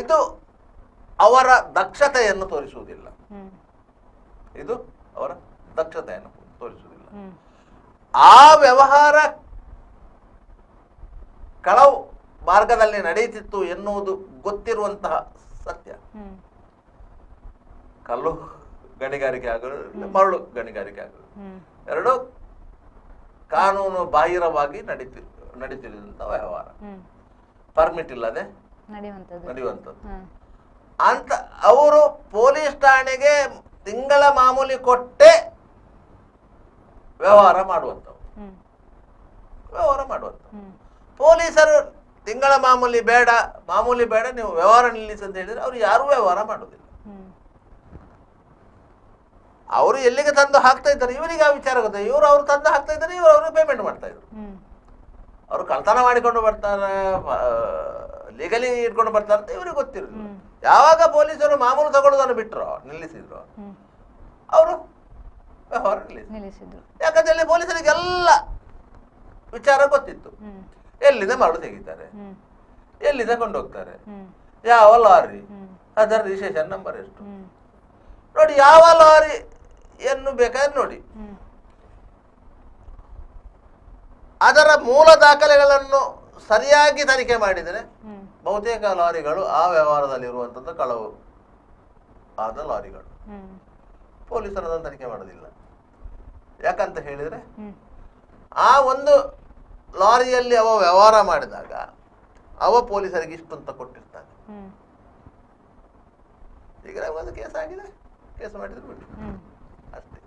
ಇದು ಅವರ ದಕ್ಷತೆಯನ್ನು ತೋರಿಸುವುದಿಲ್ಲ. ಇದು ಅವರ ದಕ್ಷತೆಯನ್ನು ತೋರಿಸುವುದಿಲ್ಲ. ಆ ವ್ಯವಹಾರ ಕಳವು ಮಾರ್ಗದಲ್ಲಿ ನಡೆಯುತ್ತಿತ್ತು ಎನ್ನುವುದು ಗೊತ್ತಿರುವಂತಹ ಸತ್ಯ. ಕಲ್ಲು ಗಣಿಗಾರಿಕೆ ಆಗೋದು, ಮರಳು ಗಣಿಗಾರಿಕೆ ಆಗೋದು, ಎರಡು ಕಾನೂನು ಬಾಹಿರವಾಗಿ ನಡೀತಿರುವಂತ ವ್ಯವಹಾರ, ಪರ್ಮಿಟ್ ಇಲ್ಲದೆ ನಡೆಯುವಂಥದ್ದು. ಅಂತ ಅವರು ಪೊಲೀಸ್ ಠಾಣೆಗೆ ತಿಂಗಳ ಮಾಮೂಲಿ ಕೊಟ್ಟೆ ವ್ಯವಹಾರ ಮಾಡುವಂಥವು. ಹ್ಮ್ ವ್ಯವಹಾರ ಮಾಡುವಂಥವು. ಹ್ಮ್ ಪೊಲೀಸರು ತಿಂಗಳ ಮಾಮೂಲಿ ಬೇಡ ನೀವು ವ್ಯವಹಾರ ನಿಲ್ಲಿಸಿ ಅಂತ ಹೇಳಿದ್ರೆ ಅವ್ರು ಯಾರೂ ವ್ಯವಹಾರ ಮಾಡೋದಿಲ್ಲ. ಹ್ಮ್ ಅವರು ಎಲ್ಲಿಗೆ ತಂದು ಹಾಕ್ತಾ ಇದ್ದಾರೆ ಇವರಿಗೆ ಆ ವಿಚಾರ ಗೊತ್ತ. ಅವ್ರು ತಂದು ಹಾಕ್ತಾ ಇದ್ದಾರೆ, ಇವರು ಅವ್ರಿಗೆ ಪೇಮೆಂಟ್ ಮಾಡ್ತಾ ಇದ್ರು. ಹ್ಮ್ ಅವರು ಕಳ್ತನ ಮಾಡಿಕೊಂಡು ಬರ್ತಾರೆ, ಲೀಗಲಿ ಇಟ್ಕೊಂಡು ಬರ್ತಾರೆ ಅಂತ ಇವ್ರಿಗೆ ಗೊತ್ತಿರೋದು. ಯಾವಾಗ ಪೊಲೀಸರು ಮಾಮೂಲು ತಗೊಳ್ಳೋದನ್ನು ಬಿಟ್ಟರು, ನಿಲ್ಲಿಸಿದ್ರು, ಅವರು ವ್ಯವಹಾರ ನಿಲ್ಲಿಸಿದ್ರು. ಯಾಕಂದ್ರೆ ಪೊಲೀಸರಿಗೆ ಎಲ್ಲ ವಿಚಾರ ಗೊತ್ತಿತ್ತು. ಎಲ್ಲಿಂದ ಮರಳು ತೆಗಿತಾರೆ, ಎಲ್ಲಿಂದ ಕೊಂಡೋಗ್ತಾರೆ, ಯಾವ ಲಾರಿ, ಅದರ ರಿಜಿಸ್ಟ್ರೇಷನ್ ನಂಬರ್ ಎಷ್ಟು ನೋಡಿ, ಯಾವ ಲಾರಿ ಏನು ಬೇಕಾದ್ರೆ ನೋಡಿ, ಅದರ ಮೂಲ ದಾಖಲೆಗಳನ್ನು ಸರಿಯಾಗಿ ತನಿಖೆ ಮಾಡಿದರೆ ಬಹುತೇಕ ಲಾರಿಗಳು ಆ ವ್ಯವಹಾರದಲ್ಲಿ ಇರುವಂತದ್ದು ಕಳವು ಆದ ಲಾರಿಗಳು. ಪೊಲೀಸರು ಅದನ್ನು ತನಿಖೆ ಮಾಡೋದಿಲ್ಲ. ಯಾಕಂತ ಹೇಳಿದ್ರೆ ಆ ಒಂದು ಲಾರಿಯಲ್ಲಿ ಅವ ವ್ಯವಹಾರ ಮಾಡಿದಾಗ ಅವ ಪೊಲೀಸರಿಗೆ ಇಷ್ಟು ಅಂತ ಕೊಟ್ಟಿರ್ತಾನೆ. ಈಗ ಒಂದು ಕೇಸ್ ಆಗಿದೆ, ಕೇಸ್ ಮಾಡಿದ್ರು ಬಿಟ್ಟು ಅಷ್ಟೇ.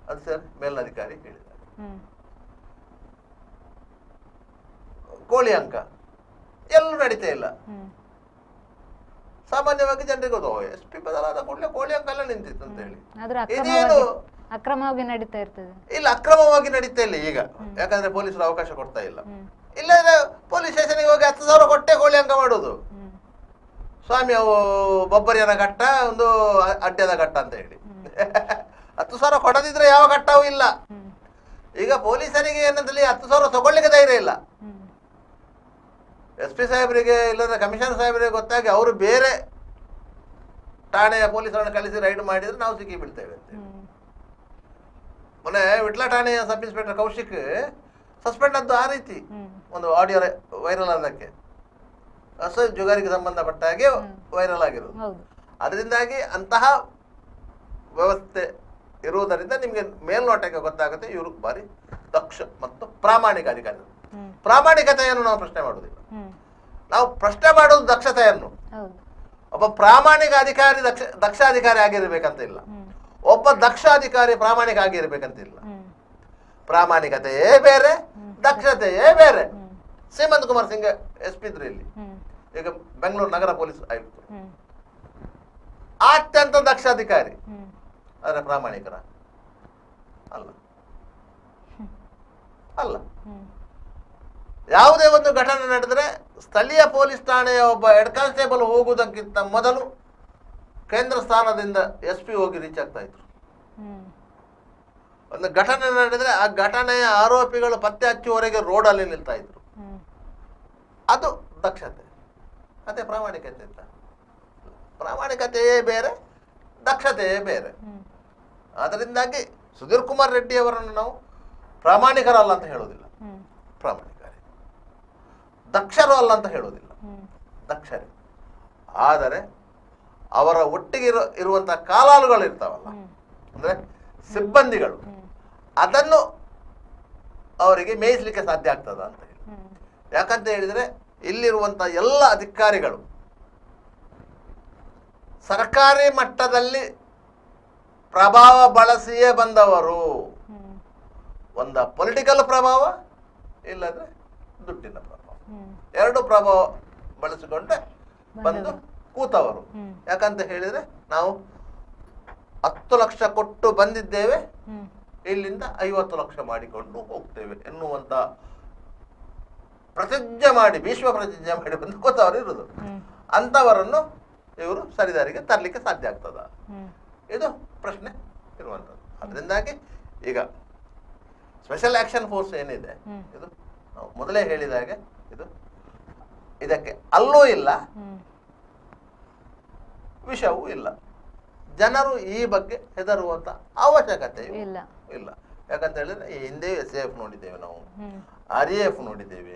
ಅದು ಸರ್ ಮೇಲಧಿಕಾರಿ ಹೇಳಿದ್ದಾರೆ. ಕೋಳಿ ಅಂಕ ಎಲ್ಲೂ ನಡೀತಾ ಇಲ್ಲ. ಸಾಮಾನ್ಯವಾಗಿ ಜನರಿಗೆ ಗೊತ್ತು SP ಬದಲಾದ ಕೂಡಲೇ ಕೋಳಿ ಅಂಕ ಎಲ್ಲ ನಿಂತಿತ್ತು ಅಂತ ಹೇಳಿ. ಇದೇನು ಅಕ್ರಮವಾಗಿ ನಡೀತಾ ಇರ್ತದೆ? ಇಲ್ಲ, ಅಕ್ರಮವಾಗಿ ನಡೀತಾ ಇಲ್ಲ ಈಗ. ಯಾಕಂದ್ರೆ ಪೊಲೀಸರು ಅವಕಾಶ ಕೊಡ್ತಾ ಇಲ್ಲ. ಇಲ್ಲದ್ರೆ ಪೊಲೀಸ್ ಸ್ಟೇಷನ್ಗೆ ಹೋಗಿ 10,000 ಕೊಟ್ಟೆ ಕೋಳಿ ಅಂಕ ಮಾಡುದು. ಸ್ವಾಮಿ ಅವು ಬೊಬ್ಬರಿಯನ ಘಟ್ಟ, ಒಂದು ಅಡ್ಡದ ಘಟ್ಟ ಅಂತ ಹೇಳಿ 10,000 ಕೊಡದಿದ್ರೆ ಯಾವ ಘಟ್ಟವೂ ಇಲ್ಲ. ಈಗ ಪೊಲೀಸರಿಗೆ ಏನಂತಲ್ಲಿ 10,000 ತಗೊಳ್ಳಿಕ್ಕೆ ಧೈರ್ಯ ಇಲ್ಲ. SP ಸಾಹೇಬರಿಗೆ ಇಲ್ಲದ್ರೆ ಕಮಿಷನರ್ ಸಾಹೇಬರಿಗೆ ಗೊತ್ತಾಗಿ ಅವರು ಬೇರೆ ಠಾಣೆಯ ಪೊಲೀಸರನ್ನು ಕಳಿಸಿ ರೈಡ್ ಮಾಡಿದ್ರೆ ನಾವು ಸಿಕ್ಕಿ ಬೀಳ್ತೇವೆ ಅಂತ. ಮೊನ್ನೆ ವಿಟ್ಲ ಠಾಣೆಯ ಸಬ್ ಇನ್ಸ್ಪೆಕ್ಟರ್ ಕೌಶಿಕ್ ಸಸ್ಪೆಂಡ್ ಆದ್ದು ಆ ರೀತಿ ಒಂದು ಆಡಿಯೋ ವೈರಲ್ ಆದಕ್ಕೆ, ಹೊಸ ಜುಗಾರಿಗೆ ಸಂಬಂಧಪಟ್ಟ ಹಾಗೆ ವೈರಲ್ ಆಗಿರೋದು. ಅದರಿಂದಾಗಿ ಅಂತಹ ವ್ಯವಸ್ಥೆ ಇರುವುದರಿಂದ ನಿಮಗೆ ಮೇಲ್ನೋಟಕ್ಕೆ ಗೊತ್ತಾಗುತ್ತೆ ಇವರು ಬಾರಿ ದಕ್ಷ ಮತ್ತು ಪ್ರಾಮಾಣಿಕ ಅಧಿಕಾರಿ. ಪ್ರಾಮಾಣಿಕತೆಯನ್ನು ನಾವು ಪ್ರಶ್ನೆ ಮಾಡುವುದಿಲ್ಲ, ನಾವು ಪ್ರಶ್ನೆ ಮಾಡೋದು ದಕ್ಷತೆಯನ್ನು. ಒಬ್ಬ ಪ್ರಾಮಾಣಿಕ ಅಧಿಕಾರಿ ದಕ್ಷ ಅಧಿಕಾರಿ ಆಗಿರ್ಬೇಕಂತ ಇಲ್ಲ, ಒಬ್ಬ ದಕ್ಷ ಅಧಿಕಾರಿ ಪ್ರಾಮಾಣಿಕ ಆಗಿರ್ಬೇಕಂತಿಲ್ಲ. ಪ್ರಾಮಾಣಿಕತೆಯೇ ಬೇರೆ, ದಕ್ಷತೆಯೇ ಬೇರೆ. ಶ್ರೀಮಂತ್ ಕುಮಾರ್ ಸಿಂಗ್ SP ಇದ್ರು ಇಲ್ಲಿ, ಈಗ ಬೆಂಗಳೂರು ನಗರ ಪೊಲೀಸ್ ಆಯುಕ್ತರು, ಅತ್ಯಂತ ದಕ್ಷ ಅಧಿಕಾರಿ. ಆದ್ರೆ ಪ್ರಾಮಾಣಿಕರ ಅಲ್ಲ. ಅಲ್ಲ, ಯಾವುದೇ ಒಂದು ಘಟನೆ ನಡೆದರೆ ಸ್ಥಳೀಯ ಪೊಲೀಸ್ ಠಾಣೆಯ ಒಬ್ಬ ಹೆಡ್ ಕಾನ್ಸ್ಟೇಬಲ್ ಹೋಗುವುದಕ್ಕಿಂತ ಮೊದಲು ಕೇಂದ್ರ ಸ್ಥಾನದಿಂದ SP ಹೋಗಿ ರೀಚ್ ಆಗ್ತಾ ಇದ್ರು. ಒಂದು ಘಟನೆ ನಡೆದ್ರೆ ಆ ಘಟನೆಯ ಆರೋಪಿಗಳು ಪತ್ತೆ ಹಚ್ಚುವವರೆಗೆ ರೋಡಲ್ಲಿ ನಿಲ್ತಾ ಇದ್ರು. ಅದು ದಕ್ಷತೆ, ಅದೇ ಪ್ರಾಮಾಣಿಕತೆ ಅಂತ. ಪ್ರಾಮಾಣಿಕತೆಯೇ ಬೇರೆ, ದಕ್ಷತೆಯೇ ಬೇರೆ. ಅದರಿಂದಾಗಿ ಸುಧೀರ್ ಕುಮಾರ್ ರೆಡ್ಡಿ ಅವರನ್ನು ನಾವು ಪ್ರಾಮಾಣಿಕರಲ್ಲ ಅಂತ ಹೇಳೋದಿಲ್ಲ, ಪ್ರಾಮಾಣಿಕರೇ. ದಕ್ಷರು ಅಲ್ಲ ಅಂತ ಹೇಳೋದಿಲ್ಲ, ದಕ್ಷರೇ. ಆದರೆ ಅವರ ಒಟ್ಟಿಗೆ ಇರುವಂತಹ ಕಾಲಾಳುಗಳು ಇರ್ತಾವಲ್ಲ, ಅಂದ್ರೆ ಸಿಬ್ಬಂದಿಗಳು, ಅದನ್ನು ಅವರಿಗೆ ಮೇಯಿಸಲಿಕ್ಕೆ ಸಾಧ್ಯ ಆಗ್ತದ ಅಂತ ಹೇಳಿ. ಯಾಕಂತ ಹೇಳಿದ್ರೆ ಇಲ್ಲಿರುವಂತ ಎಲ್ಲ ಅಧಿಕಾರಿಗಳು ಸರ್ಕಾರಿ ಮಟ್ಟದಲ್ಲಿ ಪ್ರಭಾವ ಬಳಸಿಯೇ ಬಂದವರು. ಒಂದ ಪೊಲಿಟಿಕಲ್ ಪ್ರಭಾವ, ಇಲ್ಲದ್ರೆ ದುಡ್ಡಿನ ಪ್ರಭಾವ, ಎರಡು ಪ್ರಭಾವ ಬಳಸಿಕೊಂಡೆ ಬಂದು ಕೂತವರು. ಯಾಕಂತ ಹೇಳಿದ್ರೆ ನಾವು 10 ಲಕ್ಷ ಕೊಟ್ಟು ಬಂದಿದ್ದೇವೆ, ಇಲ್ಲಿಂದ 50 ಲಕ್ಷ ಮಾಡಿಕೊಂಡು ಹೋಗ್ತೇವೆ ಎನ್ನುವಂತ ಪ್ರತಿಜ್ಞೆ ಮಾಡಿ, ವಿಶ್ವ ಪ್ರತಿಜ್ಞೆ ಮಾಡಿ ಬಂದು ಕೂತವರು ಇರುವುದು. ಅಂತವರನ್ನು ಇವರು ಸರಿದಾರಿಗೆ ತರಲಿಕ್ಕೆ ಸಾಧ್ಯ ಆಗ್ತದ? ಇದು ಪ್ರಶ್ನೆ ಇರುವಂಥದ್ದು. ಅದರಿಂದಾಗಿ ಈಗ ಸ್ಪೆಷಲ್ ಆಕ್ಷನ್ ಫೋರ್ಸ್ ಏನಿದೆ, ಇದು ನಾವು ಮೊದಲೇ ಹೇಳಿದಾಗೆ ಇದಕ್ಕೆ ಅಲ್ಲೂ ಇಲ್ಲ, ವಿಷವೂ ಇಲ್ಲ. ಜನರು ಈ ಬಗ್ಗೆ ಹೆದರುವಂತ ಅವಶ್ಯಕತೆಯೂ ಇಲ್ಲ. ಯಾಕಂತ ಹೇಳಿದ್ರೆ ಈ ಹಿಂದೆ SAF ನೋಡಿದ್ದೇವೆ, ನಾವು RAF ನೋಡಿದ್ದೇವೆ,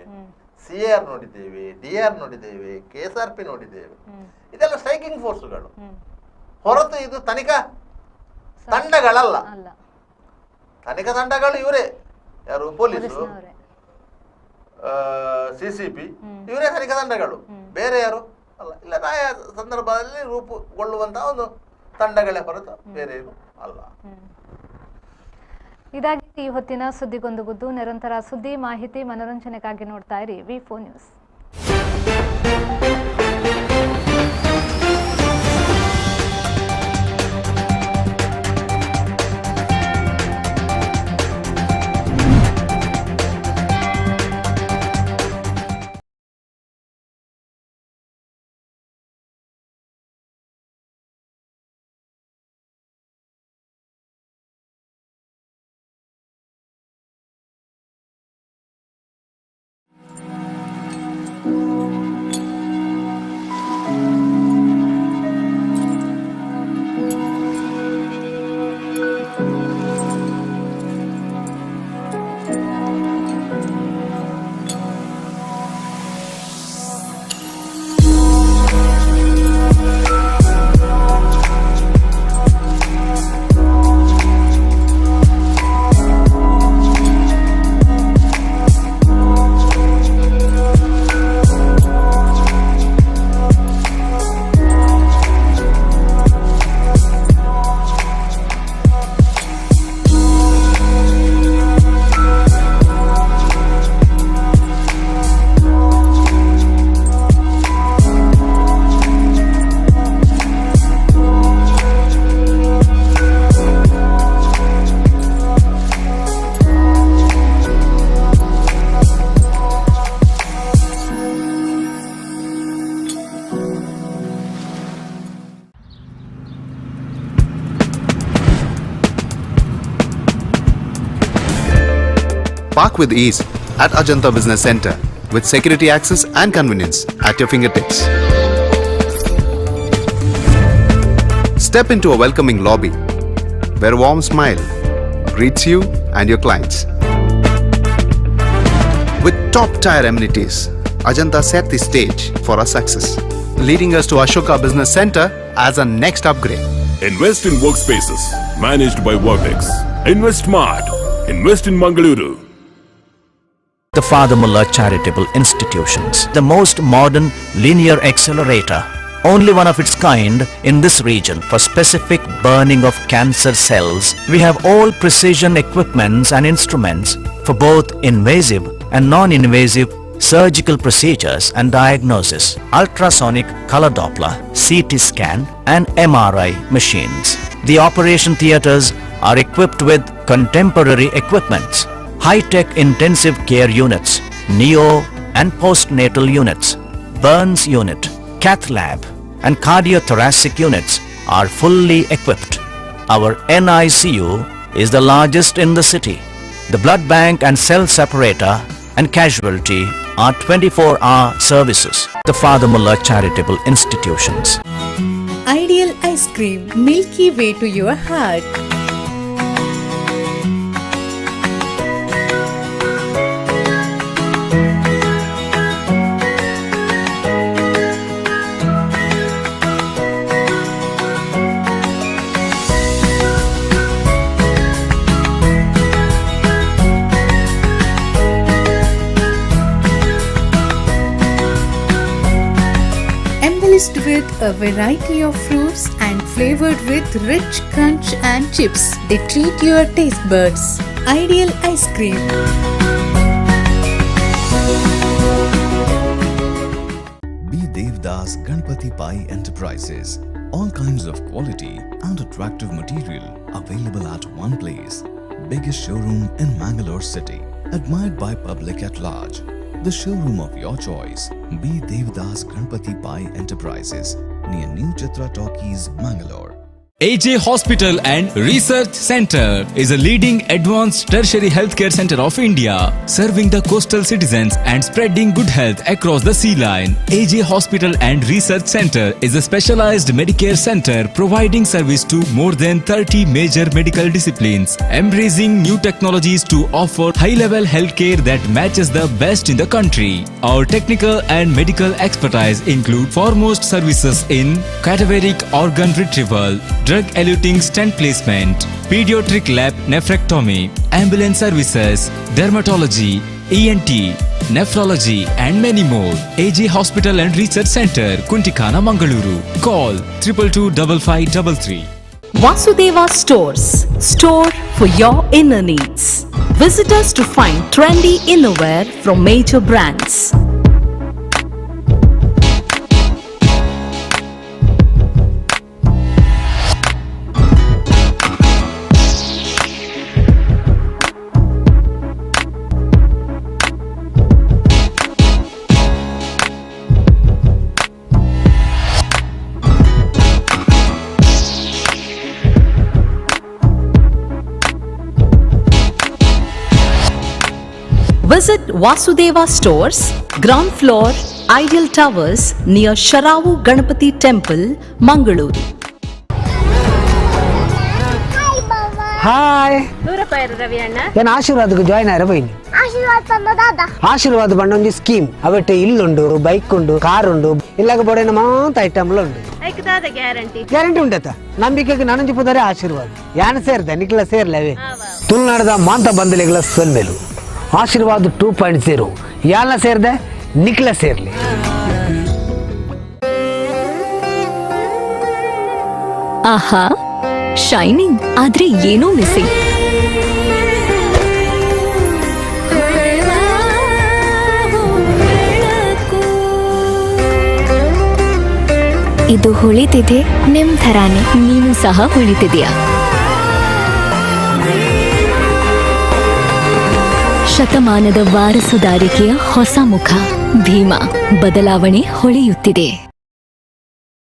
CAR ನೋಡಿದ್ದೇವೆ, DR ನೋಡಿದ್ದೇವೆ, KSRP ನೋಡಿದ್ದೇವೆ. ಇದೆಲ್ಲ ಸ್ಟ್ರೈಕಿಂಗ್ ಫೋರ್ಸ್ಗಳು ಹೊರತು ಇದು ತನಿಖಾ ತಂಡಗಳಲ್ಲ. ತನಿಖಾ ತಂಡಗಳು ಇವರೇ, ಯಾರು ಪೊಲೀಸರು, CCP, ಇವರೇ ತನಿಖಾ ತಂಡಗಳು, ಬೇರೆ ಯಾರು ಅಲ್ಲ. ಇಲ್ಲ, ಆಯಾ ಸಂದರ್ಭದಲ್ಲಿ ರೂಪುಗೊಳ್ಳುವಂತಹ ಒಂದು ತಂಡಗಳೇ ಹೊರತು ಬೇರೆ ಏನು ಅಲ್ಲ. ಇದಾಗಿ ಈ ಹೊತ್ತಿನ ಸುದ್ದಿಗೊಂದು ಗುದ್ದು ನಿರಂತರ ಸುದ್ದಿ ಮಾಹಿತಿ ಮನೋರಂಜನೆಗಾಗಿ ನೋಡ್ತಾ ಇರಿ V4 news. Park with ease at Ajanta Business Center with security access and convenience at your fingertips. Step into a welcoming lobby where a warm smile greets you and your clients. With top-tier amenities, Ajanta set the stage for our success, leading us to Ashoka Business Center as our next upgrade. Invest in workspaces managed by Vortex. Invest Smart. Invest in Mangaluru. The Father Mullah Charitable Institutions, the most modern linear accelerator, only one of its kind in this region for specific burning of cancer cells. We have all precision equipments and instruments for both invasive and non-invasive surgical procedures and diagnosis, ultrasonic color Doppler, CT scan and MRI machines. The operation theatres are equipped with contemporary equipments, high-tech intensive care units, neo and postnatal units, burns unit, cath lab and cardiothoracic units are fully equipped. Our NICU is the largest in the city. The blood bank and cell separator and casualty are 24-hour services. The Father Mullah Charitable Institutions. Ideal ice cream, milky way to your heart. Embellished with a variety of fruits and flavored with rich crunch and chips, they treat your taste buds. Ideal ice cream. B. Devdas Ganpati Pai Enterprises. All kinds of quality and attractive material available at one place. Biggest showroom in Mangalore city. Admired by public at large. The showroom of your choice. B. Devdas Ganpati Pai Enterprises near New Chitra Talkies, Mangalore. AJ Hospital and Research Center is a leading advanced tertiary healthcare center of India, serving the coastal citizens and spreading good health across the sea line. AJ Hospital and Research Center is a specialized Medicare center providing service to more than 30 major medical disciplines, embracing new technologies to offer high-level healthcare that matches the best in the country. Our technical and medical expertise include foremost services in cadaveric organ retrieval, drug-eluting stent placement, pediatric lab nephrectomy, ambulance services, dermatology, ENT, nephrology and many more. AJ Hospital and Research Center, Kuntikana, Mangaluru. Call 222 5533. Vasudeva Stores, store for your inner needs. Visit us to find trendy innerwear from major brands. Visit Vasudeva Stores, ground floor, Ideal Towers near Sharavu Ganapati Temple, Mangaluru. Hi ದೂರ ಪೈರು ರವಿ ಅಣ್ಣ ಏನು ಆಶೀರ್ವಾದಕ್ಕೆ join ಆಯ್ರ ಬೈನಿ ಆಶೀರ್ವಾದ ಬಂಡ ಒಂಜಿ scheme ಅವಟ್ಟೆ ಇಲ್ಲುಂಡು bike ಉಂಡು car ಉಂಡು ಇಲ್ಲಾಗ ಬೋಡೇನ ಮಾತ ಐಟಮ್ಲ ಉಂಡು ಗ್ಯಾರಂಟಿ ಉಂಡತ ನಂಬಿಕೆಗೆ ನನಂಜಿ ಪುದರೆ ಆಶೀರ್ವಾದ ಯಾನ ಸೇರ್ದೆ ನಿಕ್ಲ ಸೇರ್ಲವೇ ತುಳುನಾಡದ ಮಾಂತ ಬಂದಲಿಗಳ ಸೊಲ್ಮೆಲು ಆಶೀರ್ವಾದ 2.0 ಯಾನ ಸೇರ್ದೆ ನಿಕ್ಲ ಸೇರ್ಲಿ. ಆಹಾ, ಶೈನಿಂಗ್ ಆದ್ರೆ ಏನೋ ಮಿಸ್ಸಿಂಗ್. ಇದು ಹೊಳಿತಿದೆ ನಿಮ್ ಥರಾನೇ. ನೀನು ಸಹ ಹೊಳಿತಿದೆಯಾ? ಶತಮಾನದ ವಾರಸುದಾರಿಕೆಯ ಹೊಸ ಮುಖ ಭೀಮಾ. ಬದಲಾವಣೆ ಹೊಳೆಯುತ್ತಿದೆ.